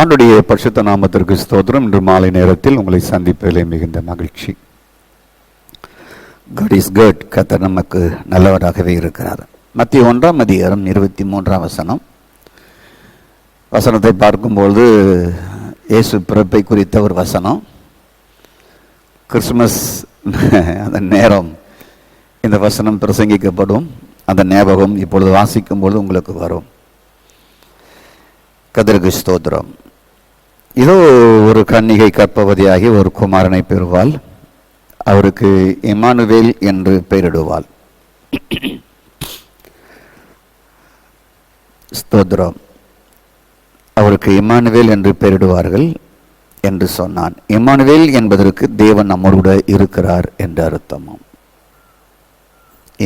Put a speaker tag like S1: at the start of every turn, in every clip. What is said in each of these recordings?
S1: ஆண்டுடைய பரிசுத்த நாமத்திற்கு ஸ்தோத்திரம். இன்று மாலை நேரத்தில் உங்களை சந்திப்பதிலே மிகுந்த மகிழ்ச்சி. God is good. கர்த்தர் நமக்கு நல்லவராகவே இருக்கிறார். மத்திய 1:23 வசனத்தை பார்க்கும்போது இயேசு பிறப்பை குறித்த ஒரு வசனம். கிறிஸ்துமஸ் அந்த நேரம் இந்த வசனம் பிரசங்கிக்கப்படும். அந்த ஞாபகம் இப்பொழுது வாசிக்கும்போது உங்களுக்கு வரும். கர்த்தருக்கு ஸ்தோத்திரம். இதோ ஒரு கன்னிகை கர்ப்பவதியாகி ஒரு குமாரனை பெறுவாள். அவருக்கு இம்மானுவேல் என்று பெயரிடுவாள். ஸ்தோத்திரம். அவருக்கு இம்மானுவேல் என்று பெயரிடுவார்கள் என்று சொன்னான். இம்மானுவேல் என்பதற்கு தேவன் நம்மோடு இருக்கிறார் என்ற அர்த்தமாம்.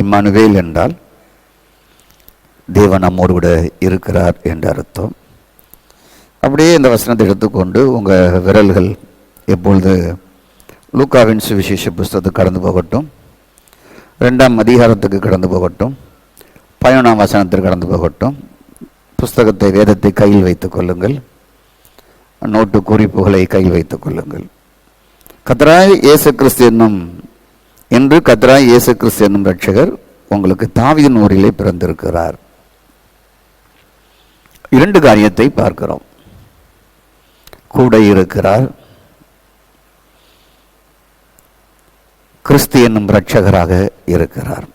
S1: இம்மானுவேல் என்றால் தேவன் நம்மோடு கூட இருக்கிறார் என்ற அர்த்தம். அப்படியே இந்த வசனத்தை எடுத்துக்கொண்டு உங்கள் விரல்கள் எப்பொழுது லூக்காவின் சுவிசேஷ புஸ்தகத்துக்கு கடந்து போகட்டும், 2ஆம் அதிகாரத்துக்கு கடந்து போகட்டும், 11ஆம் வசனத்திற்கு கடந்து போகட்டும். புஸ்தகத்தை, வேதத்தை கையில் வைத்துக் கொள்ளுங்கள். நோட்டு குறிப்புகளை கையில் வைத்துக் கொள்ளுங்கள். கர்த்தராய் இயேசு கிறிஸ்து என்னும் ரட்சகர் உங்களுக்கு தாவீதின் ஊரிலே பிறந்திருக்கிறார். 2 காரியத்தை பார்க்கிறோம். கூட இருக்கிறார், கிறிஸ்து என்னும் ரட்சகராக இருக்கிறார்.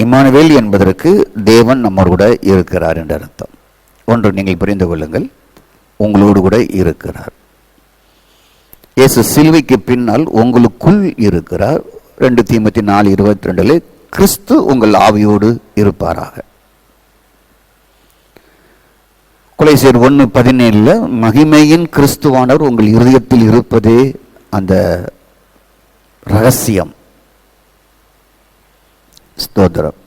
S1: இம்மானுவேல் என்பதற்கு தேவன் நம்மோடு கூட இருக்கிறார் என்ற அர்த்தம். ஒன்று நீங்கள் புரிந்து கொள்ளுங்கள், உங்களோடு கூட இருக்கிறார். இயேசு சிலுவைக்கு பின்னால் உங்களுக்குள் இருக்கிறார். 2 தீமோத்தேயு 4:22 கிறிஸ்து உங்கள் ஆவியோடு இருப்பாராக. கொலோசியர் 1:17 மகிமையின் கிறிஸ்துவானவர் உங்கள் இருதயத்தில் இருப்பதே அந்த ரகசியம். ஸ்தோத்திரம்.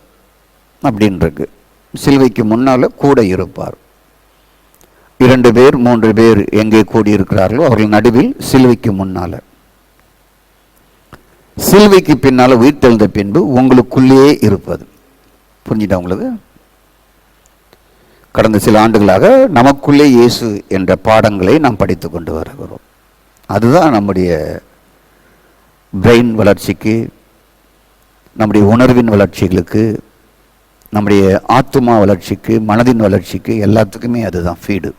S1: அப்படின்றது சிலுவைக்கு முன்னால கூட இருப்பார். 2 பேர் 3 பேர் எங்கே கூடியிருக்கிறார்களோ அவர்கள் நடுவில் சிலுவைக்கு முன்னால, சிலுவைக்கு பின்னால உயிர்த்தெழுந்த பின்பு உங்களுக்குள்ளேயே இருப்பது. புரிஞ்சுட்டா உங்களுக்கு? கடந்த சில ஆண்டுகளாக நமக்குள்ளே இயேசு என்ற பாடங்களை நாம் படித்து கொண்டு வருகிறோம். அதுதான் நம்முடைய பிரெயின் வளர்ச்சிக்கு, நம்முடைய உணர்வின் வளர்ச்சிகளுக்கு, நம்முடைய ஆத்துமா வளர்ச்சிக்கு, மனதின் வளர்ச்சிக்கு, எல்லாத்துக்குமே அதுதான் ஃபீடு.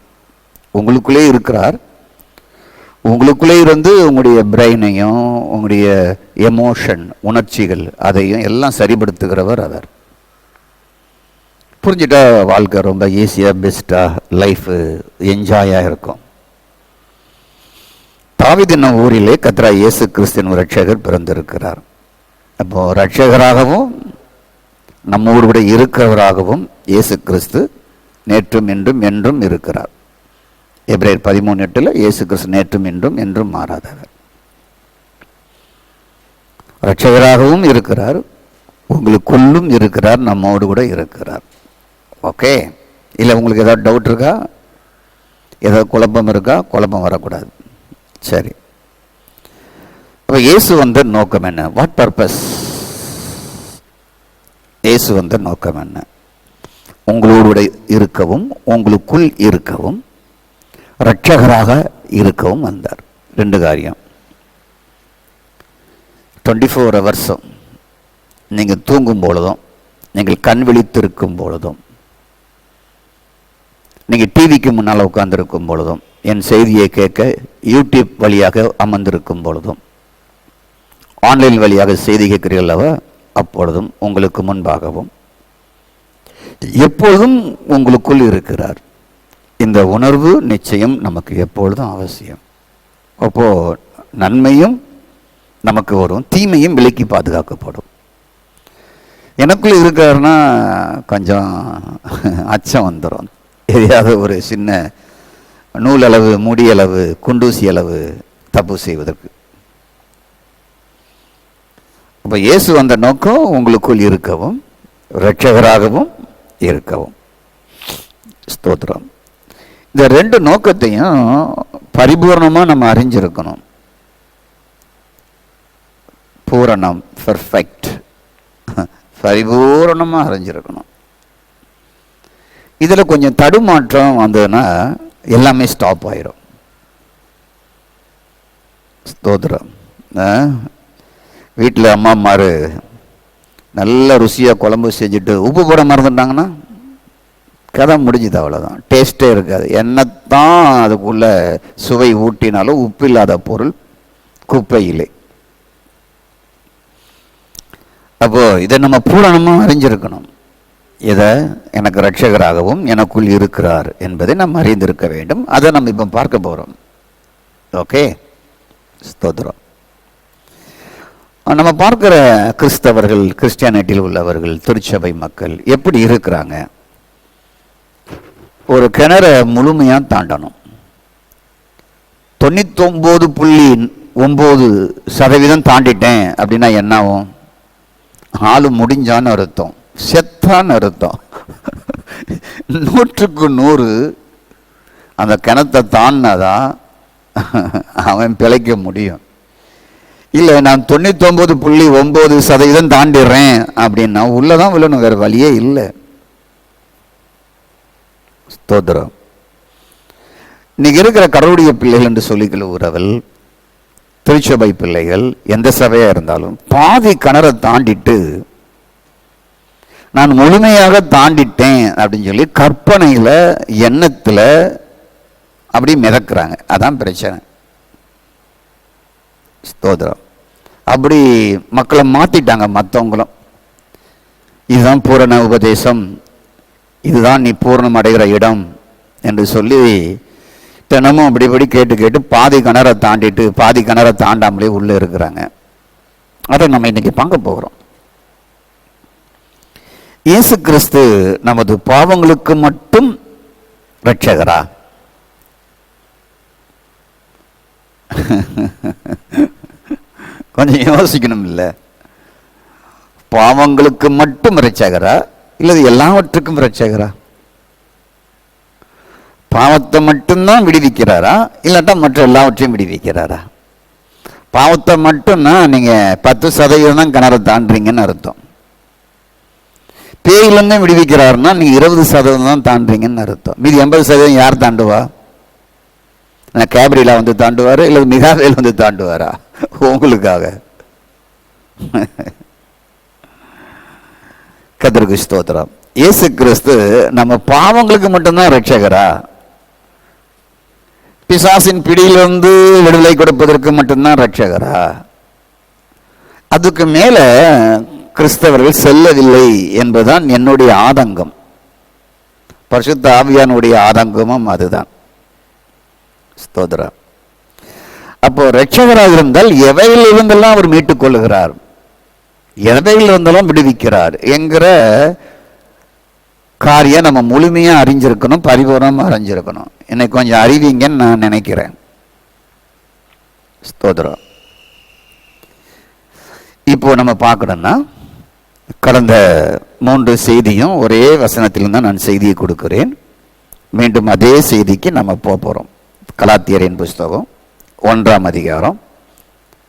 S1: உங்களுக்குள்ளே இருக்கிறார். உங்களுக்குள்ளே இருந்து உங்களுடைய பிரெயினையும் உங்களுடைய எமோஷன், உணர்ச்சிகள், அதையும் எல்லாம் சரிபடுத்துகிறவர் அவர். புரிஞ்சுட்டா வாழ்க்கை ரொம்ப ஈஸியாக, பெஸ்ட்டாக, லைஃப் என்ஜாயாக இருக்கும். தாவீதின் ஊரிலே கர்த்தராகிய இயேசு கிறிஸ்து ரட்சகர் பிறந்திருக்கிறார். அப்போ ரட்சகராகவும் நம்மோடு கூட இருக்கிறவராகவும் இயேசு கிறிஸ்து நேற்றும் இன்றும் என்றும் இருக்கிறார். எபிரேயர் 13:8 இயேசு கிறிஸ்து நேற்றும் இன்றும் என்றும் மாறாதவர். ரட்சகராகவும் இருக்கிறார், உங்களுக்குள்ளும் இருக்கிறார், நம்மோடு கூட இருக்கிறார். ஓகே? இல்லை உங்களுக்கு ஏதாவது டவுட் இருக்கா? ஏதாவது குழப்பம் இருக்கா? குழப்பம் வரக்கூடாது. சரி. அப்போ இயேசு வந்த நோக்கம் என்ன? What purpose? இயேசு வந்த நோக்கம் என்ன? உங்களோடு இருக்கவும், உங்களுக்குள் இருக்கவும், இரட்சகராக இருக்கவும் வந்தார். 2 காரியம். 24 hours நீங்கள் தூங்கும் பொழுதும், நீங்கள் கண் விழித்திருக்கும் பொழுதும், நீங்கள் டிவிக்கு முன்னால் உட்கார்ந்துருக்கும் பொழுதும், என் செய்தியை கேட்க யூடியூப் வழியாக அமர்ந்திருக்கும் பொழுதும், ஆன்லைன் வழியாக செய்தி கேட்கிறீர்களவா, அப்பொழுதும் உங்களுக்கு முன்பாகவும் எப்பொழுதும் உங்களுக்குள் இருக்கிறார். இந்த உணர்வு நிச்சயம் நமக்கு எப்பொழுதும் அவசியம். அப்போ நன்மையும் நமக்கு வரும், தீமையும் விலக்கி பாதுகாக்கப்படும். எனக்குள்ள இருக்காருன்னா கொஞ்சம் அச்சம் வந்துடும். எதையாவது ஒரு சின்ன நூல் அளவு, முடி அளவு, குண்டூசி அளவு தப்பு செய்வதற்கு. அப்போ இயேசு வந்த நோக்கம் உங்களுக்குள் இருக்கவும், இரட்சகராகவும் இருக்கவும். ஸ்தோத்திரம். இந்த 2 நோக்கத்தையும் பரிபூர்ணமாக நம்ம அறிஞ்சிருக்கணும். பூரணம், பெர்ஃபெக்ட், பரிபூரணமாக அறிஞ்சிருக்கணும். இதில் கொஞ்சம் தடுமாற்றம் வந்ததுன்னா எல்லாமே ஸ்டாப் ஆயிரும். ஸ்தோத்திரம். வீட்டில் அம்மாமார் நல்ல ருசியாக குழம்பு செஞ்சுட்டு உப்பு போட மறந்துட்டாங்கன்னா கதை முடிஞ்சுது, அவ்வளோதான். டேஸ்ட்டே இருக்காது. என்னத்தான் அதுக்குள்ளே சுவை ஊட்டினாலும் உப்பு இல்லாத பொருள் குப்பையில்லை. அப்போது இதை நம்ம பூரணமாக அறிஞ்சிருக்கணும். இதை எனக்கு இரட்சகராகவும் எனக்குள் இருக்கிறார் என்பதை நம்ம அறிந்திருக்க வேண்டும். அதை நம்ம இப்போ பார்க்க போகிறோம். ஓகே, ஸ்தோத்திரம். நம்ம பார்க்குற கிறிஸ்தவர்கள், கிறிஸ்டியானிட்டியில் உள்ளவர்கள், திருச்சபை மக்கள் எப்படி இருக்கிறாங்க? ஒரு கிணற முழுமையாக தாண்டணும். 99.9% தாண்டிட்டேன் அப்படின்னா என்ன ஆகும்? ஆளு முடிஞ்சான்னு அர்த்தம், செத்தான்னு அர்த்தம். 100க்கு 100 அந்த கிணத்தை தாண்டினாதான் அவன் பிழைக்க முடியும். இல்லை, நான் 99.9% தாண்டிடுறேன் அப்படின்னா உள்ளதான் விழணும், வேறு வழியே இல்லை. ஸ்தோத்திரம். இன்னைக்கு இருக்கிற கடவுளுடைய பிள்ளைகள் என்று சொல்லிக்கொள்கிறவர்கள், திருச்சபை பிள்ளைகள், எந்த சபையாக இருந்தாலும் பாதி கிணற தாண்டிட்டு நான் முழுமையாக தாண்டிட்டேன் அப்படின்னு சொல்லி கற்பனையில், எண்ணத்தில் அப்படி மிதக்கிறாங்க. அதான் பிரச்சனை. ஸ்தோத்திரம். அப்படி மக்களை மாற்றிட்டாங்க மற்றவங்களும். இதுதான் பூரண உபதேசம், இதுதான் நீ பூர்ணம் அடைகிற இடம் என்று சொல்லி தினமும் அப்படி கேட்டு கேட்டு பாதி கிணற தாண்டிட்டு பாதி கிணற தாண்டாமலே உள்ளே இருக்கிறாங்க. அதை நம்ம இன்னைக்கு பார்க்க போகிறோம். இயேசு கிறிஸ்து நமது பாவங்களுக்கு மட்டும் இரட்சகரா? கொஞ்சம் யோசிக்கணும். இல்லை, பாவங்களுக்கு மட்டும் இரட்சகரா இல்லது எல்லாவற்றுக்கும் இரட்சகரா? பாவத்தை மட்டும்தான் விடுவிக்கிறாரா இல்லாட்டா மற்ற எல்லாவற்றையும் விடுவிக்கிறாரா? பாவத்தை மட்டும்னா நீங்க 10% கிணறு தாண்டுறீங்கன்னு அர்த்தம். பேயிலிருந்து விடுவிக்கிறாருன்னா நீங்க 20% தான் தாண்டுறீங்கன்னு அர்த்தம். மீதி 80% யார் தாண்டுவா? கேப்ரிலா வந்து தாண்டுவாரு இல்லது மிகாவேல் வந்து தாண்டுவாரா உங்களுக்காக? கர்த்தருக்கு ஸ்தோத்திரம். இயேசு கிறிஸ்து நம்ம பாவங்களுக்கு மட்டும்தான் இரட்சகரா? பிசாசின் பிடியிலிருந்து விடுதலை கொடுப்பதற்கு மட்டும்தான் இரட்சகரா? அதுக்கு மேல கிறிஸ்தவர்கள் செல்லவில்லை என்பதுதான் என்னுடைய ஆதங்கம். பரிசுத்த ஆவியானுடைய ஆதங்கமும் அதுதான். ஸ்தோத்திரம். அப்போ இரட்சகராக இருந்தால் எவையில் இருந்தெல்லாம் அவர் மீட்டுக் கொள்ளுகிறார், எவையில் இருந்தெல்லாம் விடுவிக்கிறார் என்கிற காரியம் நம்ம முழுமையாக அறிஞ்சிருக்கணும், பரிபூர்ணமாக அறிஞ்சிருக்கணும். இன்னைக்கு கொஞ்சம் அறிவிங்கன்னு நான் நினைக்கிறேன். ஸ்தோத்திரம். இப்போ நம்ம பார்க்கணும்னா கடந்த 3 செய்தியும் ஒரே வசனத்திலிருந்து தான் நான் செய்தியை கொடுக்கிறேன். மீண்டும் அதே செய்திக்கு நம்ம போகிறோம். கலாத்தியரின் புஸ்தகம் 1ஆம் அதிகாரம்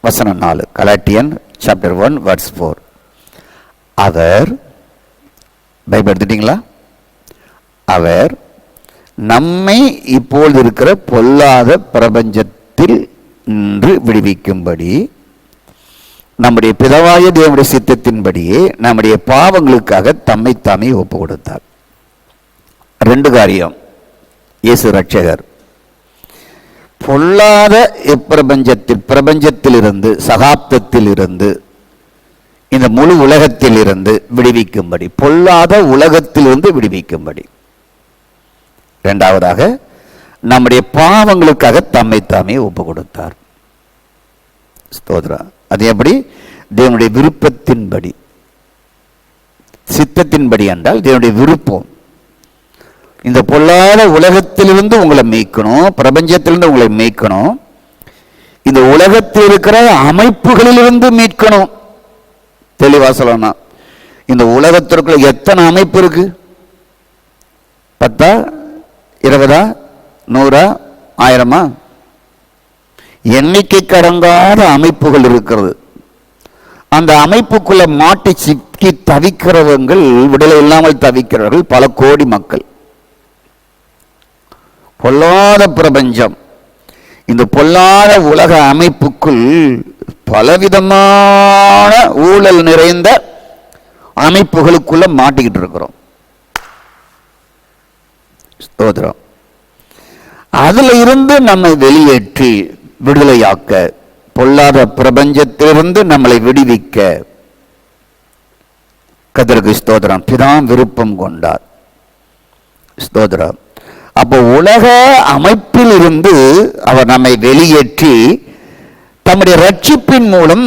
S1: வசனம் 4. கலாட்டியன் சாப்டர் 1 verse 4. அவர், பைபிள் எடுத்துட்டீங்களா? அவர் நம்மை இப்போது இருக்கிற பொல்லாத பிரபஞ்சத்தில் நின்று விடுவிக்கும்படி நம்முடைய பிதாவாய தேவனுடைய சித்தத்தின்படியே நம்முடைய பாவங்களுக்காக தம்மை தாமே ஒப்பு கொடுத்தார். 2 காரியம். இயேசு இரட்சகர். பொல்லாத பிரபஞ்சத்திலிருந்து, சகாப்தத்தில் இருந்து, இந்த முழு உலகத்தில் இருந்து விடுவிக்கும்படி, பொல்லாத உலகத்திலிருந்து விடுவிக்கும்படி. 2வதாக நம்முடைய பாவங்களுக்காக தம்மை தாமே ஒப்பு கொடுத்தார். ஸ்தோத்திரம். அது எப்படி? தேவனுடைய விருப்பத்தின்படி, சித்தத்தின்படி என்றால் தேவனுடைய விருப்பம். இந்த பொல்லாத உலகத்திலிருந்து உங்களை மீட்கணும், பிரபஞ்சத்திலிருந்து உங்களை மீட்கணும், இந்த உலகத்தில் இருக்கிற அமைப்புகளிலிருந்து மீட்கணும். தெளிவா சொல்லணும். இந்த உலகத்திற்குள்ள எத்தனை அமைப்பு இருக்கு? 10, 20, 100, 1000? எண்ணிக்கை கடங்காத அமைப்புகள் இருக்கிறது. அந்த அமைப்புக்குள்ள மாட்டி சிக்கி தவிக்கிறவங்கள், விடுதலை இல்லாமல் தவிக்கிறவர்கள் பல கோடி மக்கள். பொல்லாத பிரபஞ்சம், இந்த பொல்லாத உலக அமைப்புக்குள் பலவிதமான ஊழல் நிறைந்த அமைப்புகளுக்குள்ள மாட்டிக்கிட்டு இருக்கிறோம். ஸ்தோத்திரம். அதுல இருந்து நம்மை வெளியேற்றி விடுதலையாக்க, பொல்லாத பிரபஞ்சத்திலிருந்து நம்மளை விடுவிக்க கர்த்தருக்கு ஸ்தோத்திரம் பிதா விருப்பம் கொண்டார். ஸ்தோத்திரம். அப்போ உலக அமைப்பில் இருந்து அவர் நம்மை வெளியேற்றி தம்முடைய ரட்சிப்பின் மூலம்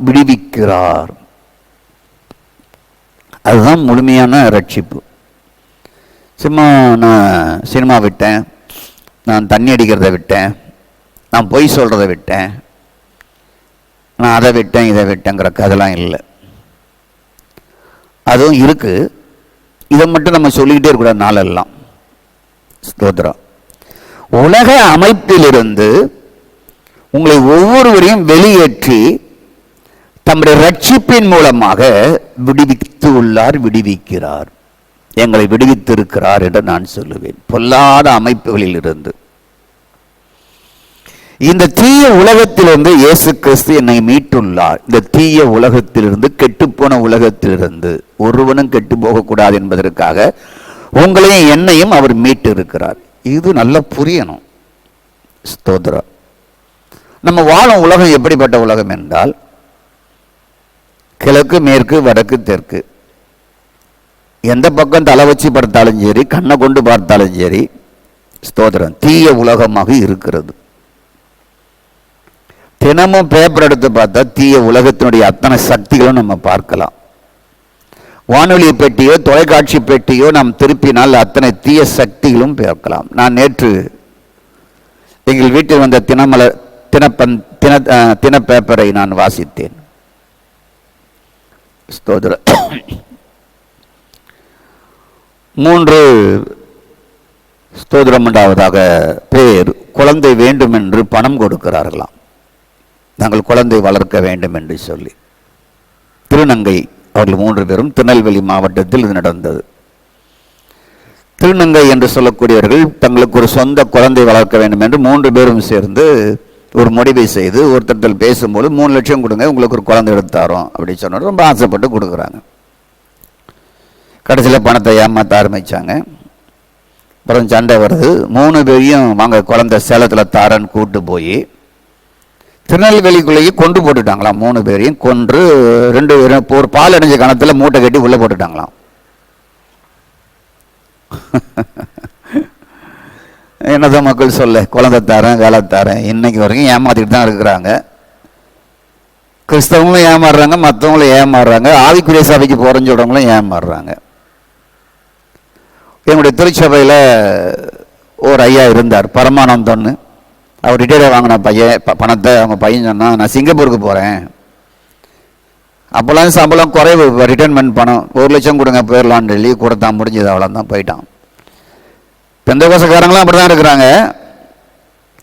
S1: விடுவிக்கிறார். அதுதான் முழுமையான ரட்சிப்பு. சும்மா நான் சினிமா விட்டேன், நான் தண்ணி அடிக்கிறத விட்டேன், நான் பொய் சொல்கிறத விட்டேன், நான் அதை விட்டேன் இதை விட்டேங்கிற கதைலாம் இல்லை. அதுவும் இருக்குது. இதை மட்டும் நம்ம சொல்லிக்கிட்டே இருக்கக்கூடாது நாளெல்லாம். ஸ்தோத்திரம். உலக அமைப்பிலிருந்து உங்களை ஒவ்வொருவரையும் வெளியேற்றி தம்முடைய ரட்சிப்பின் மூலமாக விடுவிக்கிறார். எங்களை விடுவித்திருக்கிறார் என்று நான் சொல்லுவேன். பொல்லாத அமைப்புகளில் இருந்து, இந்த தீய உலகத்திலிருந்து இயேசு கிறிஸ்து என்னை மீட்டுள்ளார். இந்த தீய உலகத்திலிருந்து, கெட்டுப்போன உலகத்திலிருந்து ஒருவனும் கெட்டு போகக்கூடாது என்பதற்காக உங்களையும் என்னையும் அவர் மீட்டு இருக்கிறார். இது நல்லா புரியணும். ஸ்தோத்திரம். நம்ம வாழும் உலகம் எப்படிப்பட்ட உலகம் என்றால், கிழக்கு மேற்கு வடக்கு தெற்கு, எந்த பக்கம் தலை வச்சு பார்த்தாலும் சரி, கண்ணை கொண்டு பார்த்தாலும் சரி, ஸ்தோத்திரம், தீய உலகமாக இருக்கிறது. தினமும் பேப்பர் எடுத்து பார்த்தா தீய உலகத்தினுடைய அத்தனை சக்திகளும் நம்ம பார்க்கலாம். வானொலி பெட்டியோ தொலைக்காட்சி பெட்டியோ நாம் திருப்பினால் அத்தனை தீய சக்திகளும் பார்க்கலாம். நான் நேற்று எங்கள் வீட்டில் வந்த தின பேப்பரை நான் வாசித்தேன். ஸ்தோத்திரம். 3 ஸ்தோத்திரமண்டாவதாக பேர் குழந்தை வேண்டும் என்று பணம் கொடுக்கிறார்களாம். நாங்கள் குழந்தை வளர்க்க வேண்டும் என்று சொல்லி. திருநங்கை அவர்கள் 3 பேரும் திருநெல்வேலி மாவட்டத்தில் இது நடந்தது. திருநங்கை என்று சொல்லக்கூடியவர்கள் தங்களுக்கு ஒரு சொந்த குழந்தை வளர்க்க வேண்டும் என்று 3 பேரும் சேர்ந்து ஒரு முடிவை செய்து ஒருத்தர் பேசும்போது 3 லட்சம் கொடுங்க, உங்களுக்கு ஒரு குழந்தை எடுத்தாரோம் அப்படின்னு சொன்னார். ரொம்ப ஆசைப்பட்டு கொடுக்குறாங்க. கடைசியில் பணத்தை ஏமாற்ற ஆரம்பித்தாங்க. அப்புறம் சண்டை வருது. 3 பேரையும் வாங்க குழந்தை சேலத்தில் தாரன்னு கூட்டு போய் திருநெல்வேலிக்குள்ளேயே கொண்டு போட்டுட்டாங்களாம். 3 பேரையும் கொன்று 2 பேரும் ஒரு பால் அடைஞ்ச கணத்தில் மூட்டை கட்டி உள்ளே போட்டுட்டாங்களாம். என்னதான் மக்கள் சொல்ல, குழந்தை தாரேன் வேலை தாரேன், இன்னைக்கு வரைக்கும் ஏமாத்திட்டு தான் இருக்கிறாங்க. கிறிஸ்தவங்களும் ஏமாறுறாங்க, மற்றவங்களும் ஏமாறுறாங்க, ஆவிக்குரிய சபைக்கு போகிறேன்னு சொல்கிறவங்களும் ஏமாறுறாங்க. எங்களுடைய திருச்சபையில் ஒரு ஐயா இருந்தார், பரமானந்தன்னு. அவர் ரிட்டையர் வாங்கின பணத்தை அவங்க பையன் சொன்னால், நான் சிங்கப்பூருக்கு போகிறேன், அப்போல்லாம் சம்பளம் குறைவு, ரிட்டர்ன்மெண்ட் பணம் 1 லட்சம் கொடுங்க போயிடலான்னு சொல்லி கொடுத்தான். முடிஞ்சது, அவ்வளோதான், போயிட்டான். பெந்தகோசக்காரங்களும் அப்படி தான் இருக்கிறாங்க,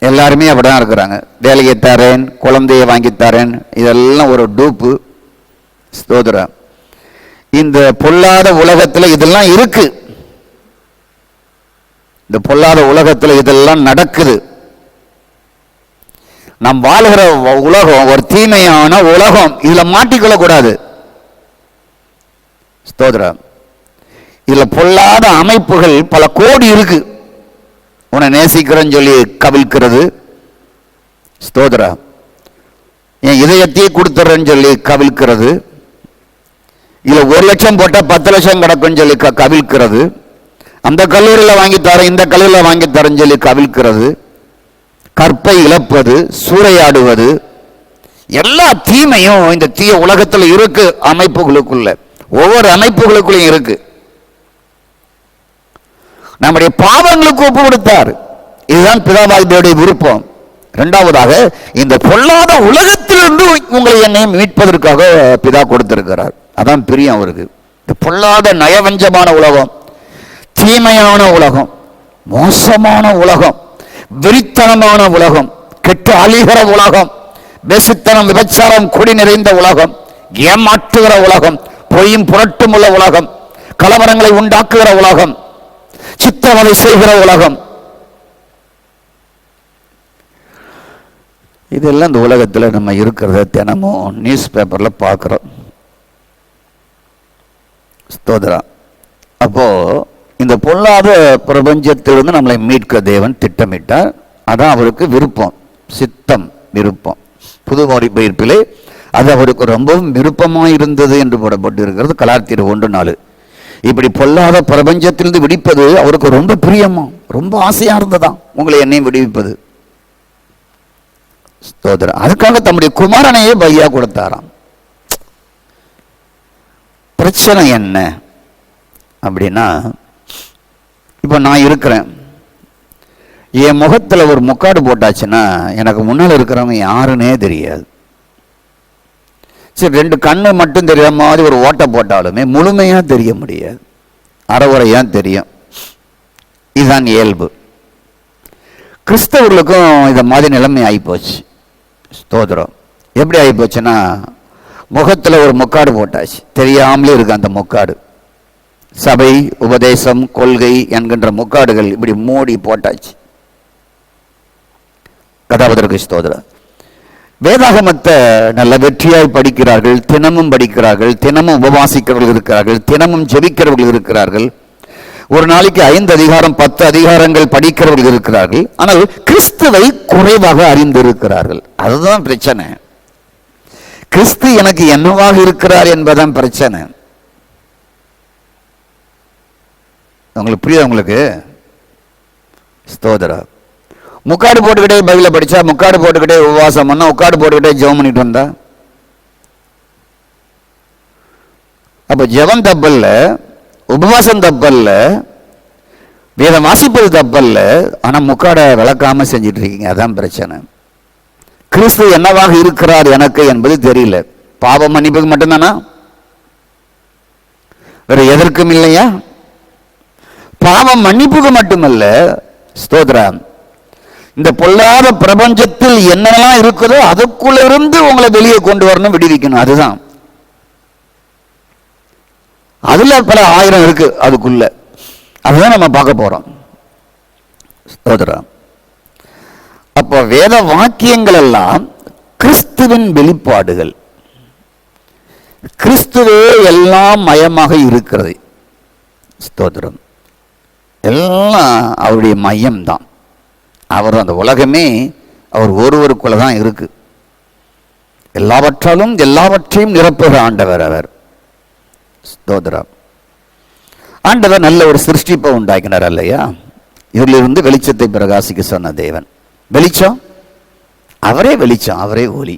S1: எல்லாருமே அப்படி தான் இருக்கிறாங்க. வேலையை தரேன், குழந்தைய வாங்கித்தரேன், இதெல்லாம் ஒரு டூப்பு. ஸ்தோத்திரம். இந்த பொல்லாத உலகத்தில் இதெல்லாம் இருக்கு. இந்த பொல்லாத உலகத்தில் இதெல்லாம் நடக்குது. நாம் வாழ்கிற உலகம் ஒரு தீமையான உலகம். இதுல மாட்டிக்கொள்ளக்கூடாது. ஸ்தோத்திரம். இதுல பொல்லாத அமைப்புகள் பல கோடி இருக்கு. உன்னை நேசிக்கிறேன்னு சொல்லி கவிழ்க்கிறது. ஸ்தோத்திரம். என் இதயத்தையே கொடுத்துறேன்னு சொல்லி கவிழ்க்கிறது. இதுல 1 லட்சம் போட்டா 10 லட்சம் கிடக்குன்னு சொல்லி கவிழ்க்கிறது. அந்த கல்லூரியில் வாங்கி தரேன், இந்த கல்லூரியில் வாங்கி தரேன்னு சொல்லி கவிழ்க்கிறது. கற்பை இழப்பது, சூறையாடுவது, எல்லா தீமையும் இந்த தீய உலகத்தில் இருக்கு. அமைப்புகளுக்குள்ள, ஒவ்வொரு அமைப்புகளுக்குள்ளையும் இருக்கு. நம்முடைய பாவங்களுக்கு ஒப்பு கொடுத்தார். இதுதான் பிதாவாகிய விருப்பம். 2வதாக, இந்த பொல்லாத உலகத்திலிருந்து உங்களை என்னை மீட்பதற்காக பிதா கொடுத்திருக்கிறார். அதான் பிரியம் அவருக்கு. இந்த பொல்லாத நயவஞ்சமான உலகம், தீமையான உலகம், மோசமான உலகம், வெறித்தனமான உலகம், கெட்டு அழிகிற உலகம், வேசித்தனம் விபச்சாரம் குடி நிறைந்த உலகம், ஏமாற்றுகிற உலகம், பொய்யும் புரட்டும் உள்ள உலகம், கலவரங்களை உண்டாக்குகிற உலகம், சித்தம் அதை செய்கிற உலகம். இதெல்லாம் இந்த உலகத்தில் நம்ம இருக்கிறத தினமும் நியூஸ் பேப்பரில் பார்க்குறோம். ஸ்தோத்திரம். அப்போ இந்த பொல்லாத பிரபஞ்சத்திலிருந்து நம்மளை மீட்க தேவன் திட்டமிட்டார். அதான் அவருக்கு விருப்பம், சித்தம், விருப்பம். புது மொழிபெயர்ப்பிலே அது அவருக்கு ரொம்பவும் விருப்பமாக இருந்தது என்று போடப்பட்டு இருக்கிறது. கலாத்தியர் 1:4. இப்படி பொல்லாத பிரபஞ்சத்திலிருந்து விடுவிப்பது அவருக்கு ரொம்ப பிரியமா, ரொம்ப ஆசையா இருந்ததாம், உங்களை என்னையும் விடுவிப்பது. ஸ்தோத்திரம். அதுக்காக தம்முடைய குமாரனையே பலியா கொடுத்தாராம். பிரச்சனை என்ன அப்படின்னா, இப்போ நான் இருக்கிறேன், என் முகத்தில் ஒரு முக்காடு போட்டாச்சுன்னா எனக்கு முன்னால் இருக்கிறவங்க யாருன்னே தெரியாது. சரி, 2 கண்ணு மட்டும் தெரியாத மாதிரி ஒரு ஓட்டை போட்டாலுமே முழுமையாக தெரிய முடியாது, அறவுரையாக தெரியும். இதுதான் இயல்பு. கிறிஸ்தவர்களுக்கும் இந்த மாதிரி நிலைமை ஆகிப்போச்சு. ஸ்தோத்திரம். எப்படி ஆகிப்போச்சுன்னா, முகத்தில் ஒரு முக்காடு போட்டாச்சு, தெரியாமலே இருக்கு அந்த முக்காடு. சபை, உபதேசம், கொள்கை என்கின்ற முக்காடுகள் இப்படி மூடி போட்டாச்சு. கதாபதற்கு ஸ்தோத்திரம். வேதாகமத்தை நல்ல வெற்றியாய் படிக்கிறார்கள், தினமும் படிக்கிறார்கள், தினமும் உபவாசிக்கிறவர்கள் இருக்கிறார்கள், தினமும் ஜெபிக்கிறவர்கள் இருக்கிறார்கள். ஒரு நாளைக்கு 5 அதிகாரம் 10 அதிகாரங்கள் படிக்கிறவர்கள் இருக்கிறார்கள். ஆனால் கிறிஸ்துவை குறைவாக அறிந்திருக்கிறார்கள். அதுதான் பிரச்சனை. கிறிஸ்து எனக்கு என்னவாக இருக்கிறார் என்பதுதான் பிரச்சனை. உங்களுக்கு புரியுது? உங்களுக்கு ஸ்தோத்திரம். முக்காடு போட்டுக்கிட்டே பைபிள படிச்சா, முக்காடு போட்டுக்கிட்டே உபவாசம் பண்ணா, முக்காடு போட்டுக்கிட்டே ஜெபம் பண்ணிட்டு வந்தா, அப்ப ஜெபம் தப்பல்ல, உபவாசம் தப்பல்ல, வேதம் வாசிப்பது தப்பல்ல. ஆனா முக்காடை விளக்காம செஞ்சிட்டு இருக்கீங்க. அதான் பிரச்சனை. கிறிஸ்து என்னவாக இருக்கிறார் எனக்கு என்பது தெரியல. பாவம் மன்னிப்புக்கு மட்டும்தானா? வேற எதற்கும் இல்லையா? பாவம் மன்னிப்புக்கு மட்டுமல்ல. ஸ்தோத்திரம். இந்த பொல்லாத பிரபஞ்சத்தில் என்னெல்லாம் இருக்குதோ அதுக்குள்ள இருந்து உங்களை வெளியே கொண்டு வரணும், விடுவிக்கணும். அதுதான். அதுல பல 1000 இருக்கு அதுக்குள்ள. அதுதான் நம்ம பார்க்க போறோம். ஸ்தோத்திரம். அப்போ வேத வாக்கியங்கள் எல்லாம் கிறிஸ்துவின் வெளிப்பாடுகள். கிறிஸ்துவே எல்லாம் மயமாக இருக்கிறது. ஸ்தோத்திரம். எல்லாம் அவருடைய மையம்தான். அவர் அந்த உலகமே அவர் ஒருவருக்குள்ள தான் இருக்கு. எல்லாவற்றாலும் எல்லாவற்றையும் நிரப்புகிற ஆண்டவர் அவர். ஸ்தோத்திரம். ஆண்டவர் நல்ல ஒரு சிருஷ்டிப்பை உண்டாக்கினார் இல்லையா? இதிலிருந்து வெளிச்சத்தை பிரகாசிக்க சொன்ன தேவன். வெளிச்சம் அவரே, வெளிச்சம் அவரே, ஒளி.